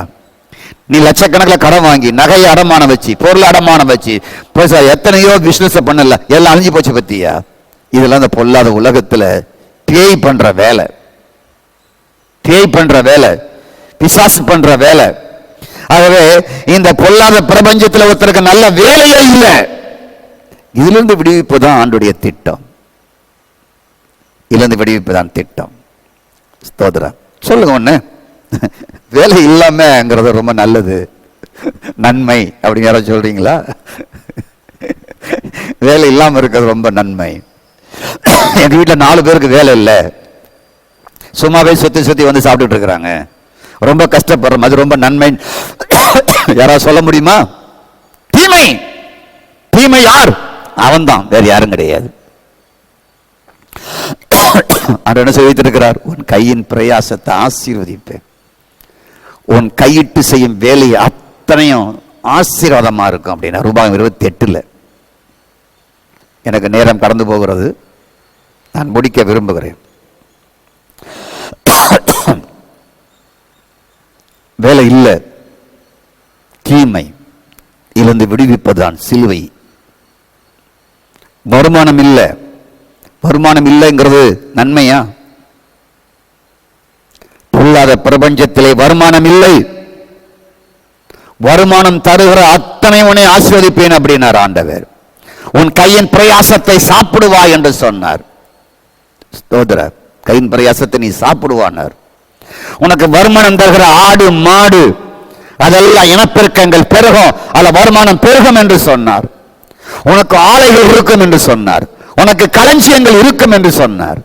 S1: நீ லட்சக்கணக்கில் கடன் வாங்கி நகையை அடமானம் வச்சு பொருள் அடமானம் வச்சு எத்தனையோ பிசினஸ் பண்ணல, எல்லாம் அழிஞ்சு போச்சு பத்தியா. இதெல்லாம் இந்த பொல்லாத உலகத்துல பேய் பண்ற வேலை, பேய் பண்ற வேலை, பிசாசு பண்ற வேலை. ஆகவே இந்த பொல்லாத பிரபஞ்சத்தில் ஒருத்தருக்கு நல்ல வேலையே இல்லை. இதிலிருந்து விடுவிப்பு தான் ஆண்டுடைய திட்டம். இதிலிருந்து விடுவிப்பு தான் திட்டம். ஸ்தோத்திரம். சொல்லுங்க ஒண்ணு, வேலை இல்லாமங்கிறது ரொம்ப நல்லது, நன்மை அப்படின்னு யாராவது சொல்றீங்களா? வேலை இல்லாம இருக்கிறது ரொம்ப நன்மை. எங்க வீட்டில் 4 பேருக்கு வேலை இல்லை, சும்மாவே சுத்தி வந்து சாப்பிட்டுட்டு இருக்கிறாங்க, ரொம்ப கஷ்டப்படுறோம், அது ரொம்ப நன்மை. யாராவது சொல்ல முடியுமா? தீமை. தீமை யார்? அவன் தான், வேற யாரும் கிடையாது. அவர் என்ன சொல்லி வைத்திருக்கிறார்? உன் கையின் பிரயாசத்தை ஆசீர்வதிப்பேன், உன் கையிட்டு செய்யும் வேலை அத்தனையும் ஆசீர்வாதமா இருக்கும் அப்படின்னா ரூபாய் 28. எனக்கு நேரம் கடந்து போகிறது, நான் முடிக்க விரும்புகிறேன். வேலை இல்லை, தீமை, இருந்து விடுவிப்பதுதான் சிலுவை. வருமானம் இல்லை, வருமானம் இல்லைங்கிறது நன்மையா? பொல்லாத பிரபஞ்சத்திலே வருமானம் இல்லை, வருமானம் தருகிற அத்தனை உன்னை ஆசீர்வதிப்பேன் அப்படின்னார் ஆண்டவர். உன் கையின் பிரயாசத்தை சாப்பிடுவாய் என்று சொன்னார். ஸ்தோத்திரம். கையின் பிரயாசத்தை நீ சாப்பிடுவானார். உனக்கு வருமானம் தருகிற ஆடு மாடு அதெல்லாம் இனப்பெருக்கங்கள் பெருகும், அல்ல வருமானம் பெருகும் என்று சொன்னார். உனக்கு ஆலைகள் இருக்கும் என்று சொன்னார், உனக்கு களஞ்சியங்கள் இருக்கும் என்று சொன்னார்.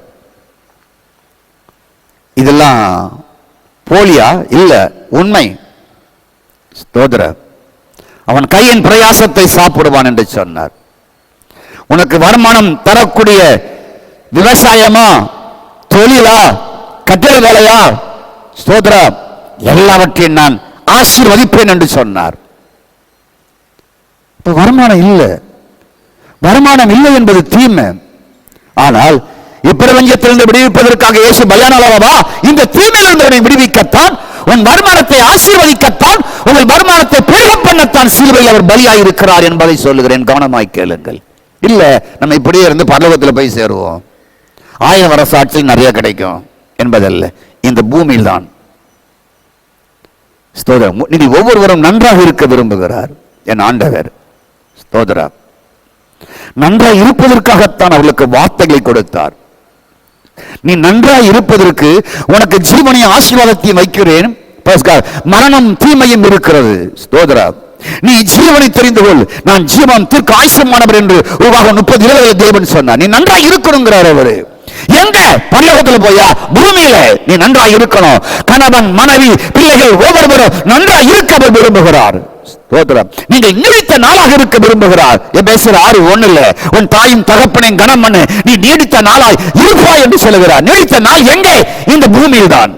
S1: இதெல்லாம் போலியா? இல்ல, உண்மை. ஸ்தோத்திரம். அவன் கையின் பிரயாசத்தை சாப்பிடுவான் என்று சொன்னார். உனக்கு வருமானம் தரக்கூடிய விவசாயமா, தொழிலா, கட்டிட வேலையா, ஸ்தோத்திரம், எல்லாவற்றையும் நான் ஆசீர்வதிப்பேன் என்று சொன்னார். இப்ப வருமானம் இல்லை, வருமானம் இல்லை என்பது தீமை. ஆனால் இப்பிரபஞ்சத்திலிருந்து விடுவிப்பதற்காக இயேசு பலியானவா, இந்த தீமையிலிருந்து விடுவிக்கத்தான், உன் வருமானத்தை ஆசீர்வதிக்கத்தான், உங்கள் வருமானத்தை பெருக பண்ணத்தான் சிலுவையில் அவர் பலியாய் இருக்கிறார் என்பதை சொல்லுகிறேன். கவனமாய் கேளுங்கள். இல்ல நம்ம இப்படியே இருந்து பரலோகத்தில் போய் சேருவோம், 1000 வருஷ ஆட்சியில் நிறைய கிடைக்கும் என்பதல்ல, இந்த பூமியில் தான். ஸ்தோத்திரம். நீங்கள் ஒவ்வொருவரும் நன்றாக இருக்க விரும்புகிறார் என் ஆண்டவர். ஸ்தோத்திரம். நன்றாய் இருப்பதற்காகத்தான் அவளுக்கு வார்த்தைகளை கொடுத்தார். நீ நன்றாய் இருப்பதற்கு உனக்கு ஜீவனை ஆசீர்வாதத்தையும் வைக்கிறேன், மரணம் தீமையும் இருக்கிறது. ஸ்தோத்திரா. நீ ஜீவனை தெரிந்து கொள், நான் ஜீவன் தீர்க்க ஆயுசமானவர் என்று உருவாக 30 தேவன் சொன்னார். நீ நன்றாய் இருக்கணுங்கிறார் அவரு. எங்க? பரலோகத்தில் போயா? பூமியில நீ நன்றாய் இருக்கணும். கணவன் மனைவி பிள்ளைகள் ஒவ்வொருவரும் நன்றாய் இருக்க அவர் விரும்புகிறார். நீங்கள் நீடித்த நாளாக இருக்க விரும்புகிறார். எபேசியர் 6:1 உன் தாயும் தகப்பனையும் கனம் பண்ணு, நீ நீடித்த நாளாய் இருப்பாய் என்று சொல்லுகிறார். நீடித்த நாள் எங்கே? இந்த பூமியில் தான்.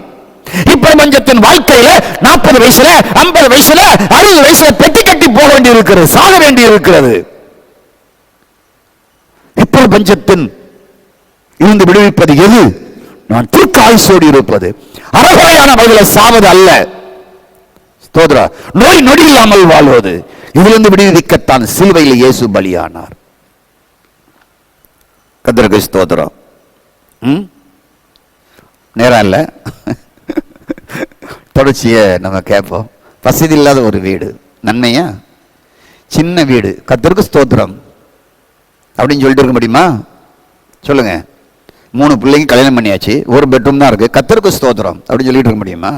S1: இப்பிரபஞ்சத்தின் வாழ்க்கையில 40 வயசுல 50 வயசுல 60 வயசுல பெட்டி கட்டி போக வேண்டி இருக்கிறது, சாக வேண்டி இருக்கிறது. இப்பிரபஞ்சத்தின் இருந்து விடுவிப்பது எது? நான் தீர்க்க ஆயுசோடு இருப்பது, அறகுறையான வகையில சாவது அல்ல. ஸ்தோத்திரா. நோய் நொடி இல்லாமல் வாழ்வது, இதிலிருந்து விடுவிக்கத்தான் சிலுவையில் இயேசு பலியானார். கர்த்தருக்கு ஸ்தோத்திரம். நேரம் இல்ல, தொடர்ச்சியை நம்ம கேட்போம். வசதி இல்லாத ஒரு வீடு நன்மையா? சின்ன வீடு, கர்த்தருக்கு ஸ்தோத்திரம் அப்படின்னு சொல்லிட்டு இருக்க முடியுமா? சொல்லுங்க. 3 பிள்ளைங்க கல்யாணம் பண்ணியாச்சு, ஒரு பெட்ரூம் தான் இருக்கு, கர்த்தருக்கு ஸ்தோத்திரம் அப்படின்னு சொல்லிட்டு இருக்க முடியுமா?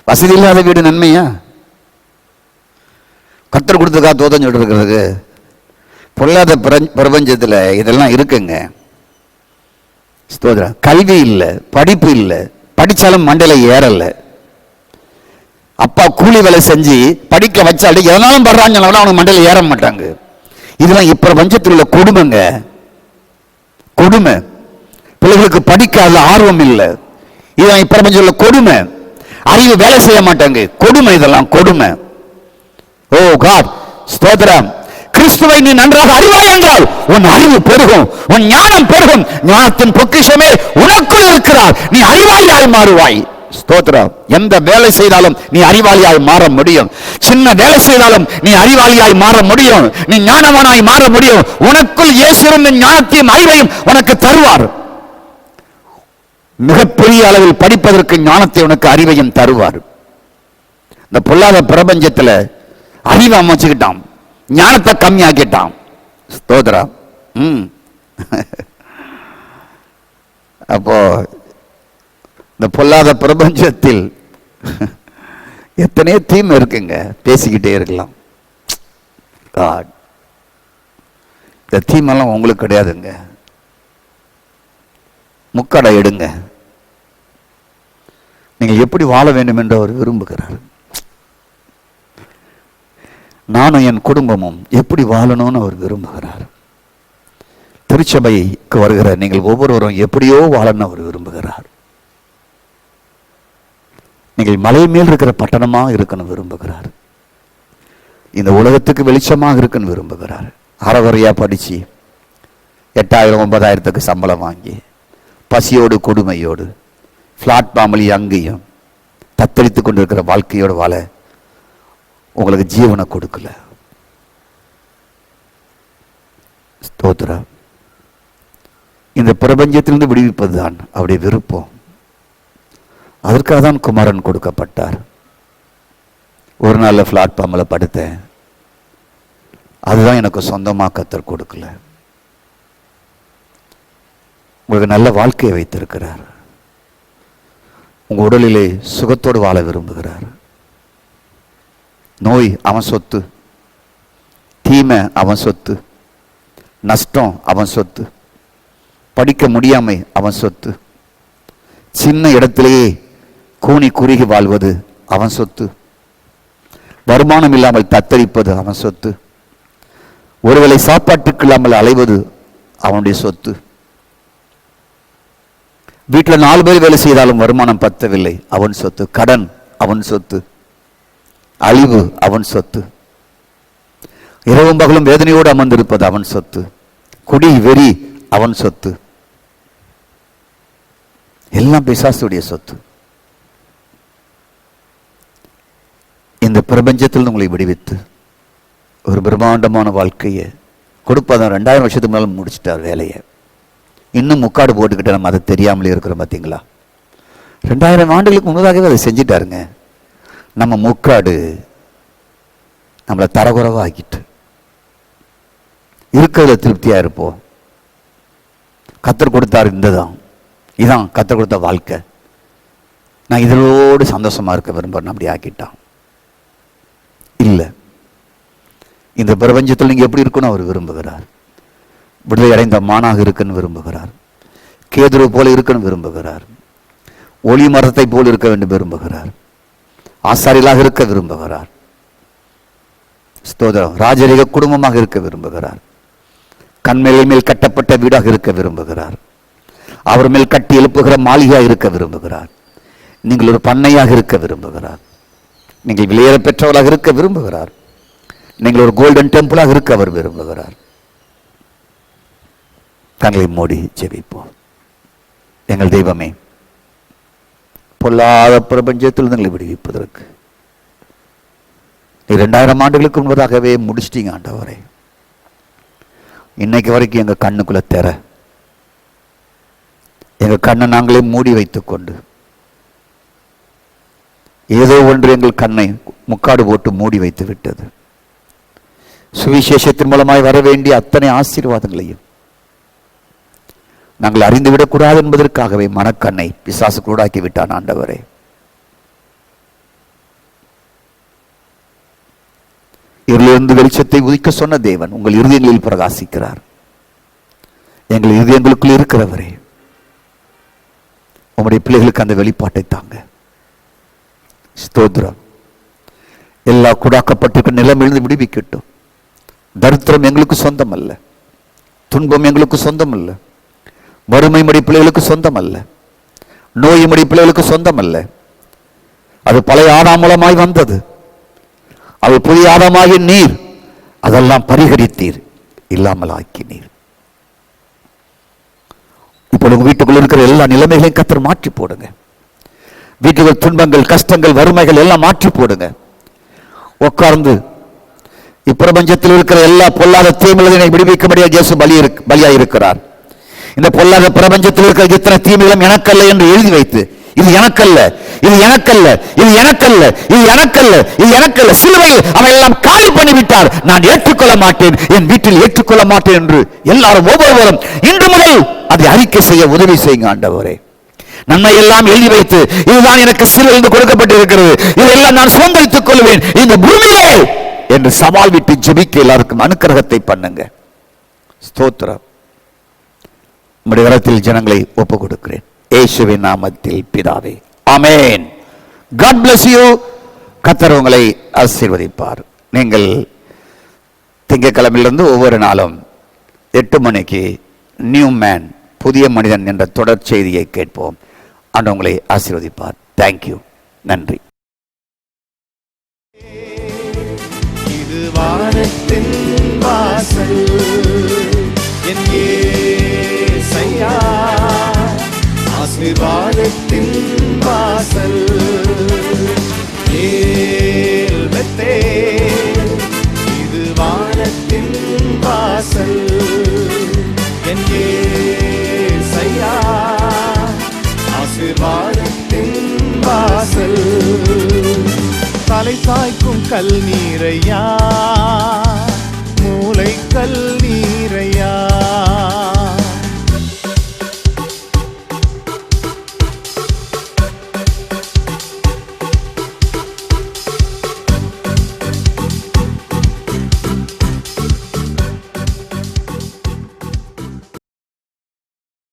S1: வசதி இல்லாத வீடு நன்மையா? கர்த்தர் கொடுத்ததுக்காக தோத்தம் சொல்லிட்டு இருக்கிறதுக்கு பொல்லாத பிரபஞ்சத்தில் இதெல்லாம் இருக்குங்க. ஸ்தோத்திரம். கல்வி இல்லை, படிப்பு இல்லை, படித்தாலும் மண்டையில் ஏறலை. அப்பா கூலி வேலை செஞ்சு படிக்க வச்சாலே எதனாலும் படுறாங்க, அவனுக்கு மண்டையில் ஏற மாட்டாங்க. இதெல்லாம் இப்பிரபஞ்சத்தில் உள்ள கொடுமைங்க, கொடுமை. பிள்ளைகளுக்கு படிக்காத ஆர்வம் இல்லை, இதுதான் இப்பிரபஞ்சத்தில் உள்ள கொடுமை. அறிவு வேலை செய்ய மாட்டாங்க, கொடுமை. இதெல்லாம் கொடுமை. ஓ காட், ஸ்தோத்திரம். கிறிஸ்துவை நீ நன்றாக அறிவாய் என்றால் உன் அறிவு பெருகும், உன் ஞானம் பெருகும். ஞானத்தின் பொக்கிஷமே உனக்குள் இருக்கிறார், நீ அறிவாளியாய் மாறுவாய். ஸ்தோத்திரம். எந்த வேலை செய்தாலும் நீ அறிவாளியாய் மாற முடியும். சின்ன வேலை செய்தாலும் நீ அறிவாளியாய் மாற முடியும், நீ ஞானவானாய் மாற முடியும். உனக்குள் இயேசு இருந்த ஞானத்தையும் அறிவையும் உனக்கு தருவார். மிகப்பெரிய அளவில் படிப்பதற்கு ஞானத்தை உனக்கு அறிவையும் தருவார். இந்த பொல்லாத பிரபஞ்சத்தில் அறிவை அமைச்சுக்கிட்டான், ஞானத்தை கம்மியாக்கிட்டான். ஸ்தோத்திரா. அப்போ இந்த பொல்லாத பிரபஞ்சத்தில் எத்தனையோ தீமை இருக்குங்க, பேசிக்கிட்டே இருக்கலாம். இந்த தீமெல்லாம் உங்களுக்கு கிடையாதுங்க. முக்கடை எடுங்க, நீங்க எப்படி வாழ வேண்டும் என்று அவர் விரும்புகிறார். நானும் என் குடும்பமும் எப்படி வாழணும்னு அவர் விரும்புகிறார். திருச்சபைக்கு வருகிற நீங்கள் ஒவ்வொருவரும் எப்படியோ வாழணும் அவர் விரும்புகிறார். நீங்கள் மலை மேல் இருக்கிற பட்டணமாக இருக்கணும் விரும்புகிறார். இந்த உலகத்துக்கு வெளிச்சமாக இருக்குன்னு விரும்புகிறார். அறகுறையா படிச்சு 8000 9000க்கு சம்பளம் வாங்கி பசியோடு கொடுமையோடு பிளாட்பார்மில் அங்கேயும் தத்தளித்து கொண்டிருக்கிற வாழ்க்கையோடு வாழ உங்களுக்கு ஜீவனை கொடுக்கல. ஸ்தோத்திரம். இந்த பிரபஞ்சத்திலிருந்து விடுவிப்பது தான் அவருடைய விருப்பம். அதற்காக தான் குமாரன் கொடுக்கப்பட்டார். ஒரு நாள் பிளாட்பார்மில் படுத்தேன், அதுதான் எனக்கு சொந்தமாக கர்த்தர் கொடுக்கல. உங்களுக்கு நல்ல வாழ்க்கையை வைத்திருக்கிறார். உங்க உடலிலே சுகத்தோடு வாழ விரும்புகிறார். நோய் அவன் சொத்து, தீமை அவன் சொத்து, நஷ்டம் அவன் சொத்து, படிக்க முடியாமை அவன் சொத்து, சின்ன இடத்திலேயே கூனி குறுகி வாழ்வது அவன் சொத்து, வருமானம் இல்லாமல் தத்தளிப்பது அவன் சொத்து, ஒருவேளை சாப்பாட்டுக்கு இல்லாமல் அலைவது அவனுடைய சொத்து, வீட்டில் 4 பேர் வேலை செய்தாலும் வருமானம் பத்தவில்லை அவன் சொத்து, கடன் அவன் சொத்து, அழிவு அவன் சொத்து, இரவும் பகலும் வேதனையோடு அமர்ந்திருப்பது அவன் சொத்து, குடி வெறி அவன் சொத்து, எல்லாம் பிசாசுடைய சொத்து. இந்த பிரபஞ்சத்தில் உங்களை விடுவித்து ஒரு பிரம்மாண்டமான வாழ்க்கையை கொடுப்பாதான். 2000 வருஷத்துக்கு முன்னாலும் முடிச்சிட்டார் வேலையை. இன்னும் முக்காடு போட்டுக்கிட்ட நம்ம அதை தெரியாமலே இருக்கிறோம். பார்த்தீங்களா? 2000 ஆண்டுகளுக்கு முன்னதாகவே அதை செஞ்சிட்டாருங்க. நம்ம முக்காடு நம்மளை தரகுறவா ஆக்கிட்டு இருக்கிறதுல திருப்தியாக இருப்போம். கத்தர் கொடுத்தார், இதான் கத்தர் கொடுத்த வாழ்க்கை, நான் இதோடு சந்தோஷமாக இருக்க விரும்புகிறேன் அப்படி ஆக்கிட்டான். இல்லை, இந்த பிரபஞ்சத்தில் நீங்கள் எப்படி இருக்கணும் அவர் விரும்புகிறார். விடுதலை அடைந்த மானாக இருக்குன்னு விரும்புகிறார். கேதுரு போல இருக்குன்னு விரும்புகிறார். ஒளி மரத்தை போல் இருக்க வேண்டும் விரும்புகிறார். ஆசாரிகளாக இருக்க விரும்புகிறார். ஸ்தோத்திரம். ராஜரீக குடும்பமாக இருக்க விரும்புகிறார். கண்மேலை மேல் கட்டப்பட்ட வீடாக இருக்க விரும்புகிறார். அவர் மேல் கட்டி எழுப்புகிற மாளிகையாக இருக்க விரும்புகிறார். நீங்கள் ஒரு பண்ணையாக இருக்க விரும்புகிறார். நீங்கள் விலையேற பெற்றவர்களாக இருக்க விரும்புகிறார். நீங்கள் ஒரு கோல்டன் டெம்பிளாக இருக்க அவர் விரும்புகிறார். கண்களை மூடி ஜெபிப்போம். எங்கள் தெய்வமே, பொல்லாத பிரபஞ்சத்தில் எங்களை விடுவிப்பதற்கு நீ 2000 ஆண்டுகளுக்கு முன்பதாகவே முடிச்சிட்டீங்க ஆண்டவரே. இன்னைக்கு வரைக்கும் எங்கள் கண்ணுக்குள்ள தெர, எங்கள் கண்ணை நாங்களே மூடி வைத்துக் கொண்டு ஏதோ ஒன்று எங்கள் கண்ணை முக்காடு போட்டு மூடி வைத்து விட்டது. சுவிசேஷத்தின் மூலமாய் வர வேண்டிய அத்தனை ஆசீர்வாதங்களையும் நாங்கள் அறிந்துவிடக்கூடாது என்பதற்காகவே மனக்கண்ணை பிசாசு கூடாக்கி விட்டான் ஆண்டவரே. இருளிலிருந்து வெளிச்சத்தை உதிக்க சொன்ன தேவன் உங்கள் இருதயங்களில் பிரகாசிக்கிறார். எங்கள் இருதயங்களுக்குள் இருக்கிறவரே, உங்களுடைய பிள்ளைகளுக்கு அந்த வெளிப்பாட்டை தாங்க. ஸ்தோத்திரம். எல்லா குடாக்கப்பட்டிருக்க நிலைமையிலிருந்து விடுவிக்கட்டும். தரித்திரம் எங்களுக்கு சொந்தம் அல்ல, துன்பம் எங்களுக்கு சொந்தம் அல்ல, வறுமை மடி பிள்ளைகளுக்கு சொந்தம் அல்ல, நோய் மடி பிள்ளைகளுக்கு சொந்தம் அல்ல. அது பழைய ஆதாம் மூலமாய் வந்தது. அது புதிய ஆதாமாகிய நீர் அதெல்லாம் பரிகரித்தீர், இல்லாமல் ஆக்கினீர். இப்போ உங்க வீட்டுக்குள்ள இருக்கிற எல்லா நிலைமைகளையும் கர்த்தர் மாற்றி போடுங்க. வீட்டுக்குள் துன்பங்கள், கஷ்டங்கள், வறுமைகள் எல்லாம் மாற்றி போடுங்க. உட்கார்ந்து இப்பிரபஞ்சத்தில் இருக்கிற எல்லா பொல்லாத தீமைகளை விடுவிக்கும்படியாக இயேசு பலியாய் இருக்கிறார். இந்த பொல்லாத பிரபஞ்சத்தில் இருக்கிற இத்தனை தீமைகளும் எனக்கல்ல என்று எழுதி வைத்து, இது எனக்கல்ல, இது எனக்கல்ல, இது எனக்கல்ல, இது எனக்கல்ல, இது எனக்கல்ல, சிலுவையில் அவையெல்லாம் காலி பண்ணிவிட்டார். நான் ஏற்றுக்கொள்ள மாட்டேன், என் வீட்டில் ஏற்றுக்கொள்ள மாட்டேன் என்று எல்லாரும் ஒவ்வொருவரும் இன்று முதல் அதை அறிக்கை செய்ய உதவி செய்யுங்க ஆண்டவரே. நன்மை எல்லாம் எழுதி வைத்து, இதுதான் எனக்கு சிலுவையில் கொடுக்கப்பட்டிருக்கிறது, இதெல்லாம் நான் சுதந்திரித்துக் கொள்வேன் இந்த பூமியிலே என்று சவால் விட்டு ஜெபிக்க எல்லாருக்கும் அனுக்கிரகத்தை பண்ணுங்க. ஸ்தோத்திரம். உம்முடைய கரத்தில் ஜனங்களை ஒப்பு கொடுக்கிறேன், இயேசுவின் நாமத்தில் பிதாவே, ஆமென். God bless you. கர்த்தர் உங்களை ஆசீர்வதிப்பார். நீங்கள் திங்கட்கிழமையிலிருந்து ஒவ்வொரு நாளும் 8 மணிக்கு நியூ மேன், புதிய மனிதன் என்ற தொடர் செய்தியை கேட்போம். ஆண்டவர் உங்களை ஆசீர்வதிப்பார். தேங்க்யூ. நன்றி. இது வானத்தின் வாசல், என் இயேசையா, ஆசீர்வாதத்தின் வாசல், இது வானத்தின் வாசல், என் இயேசையா, ஆசீர்வாதத்தின் வாசல். தலை சாய்க்கும் கல் நீரையா, மூளைக்கல்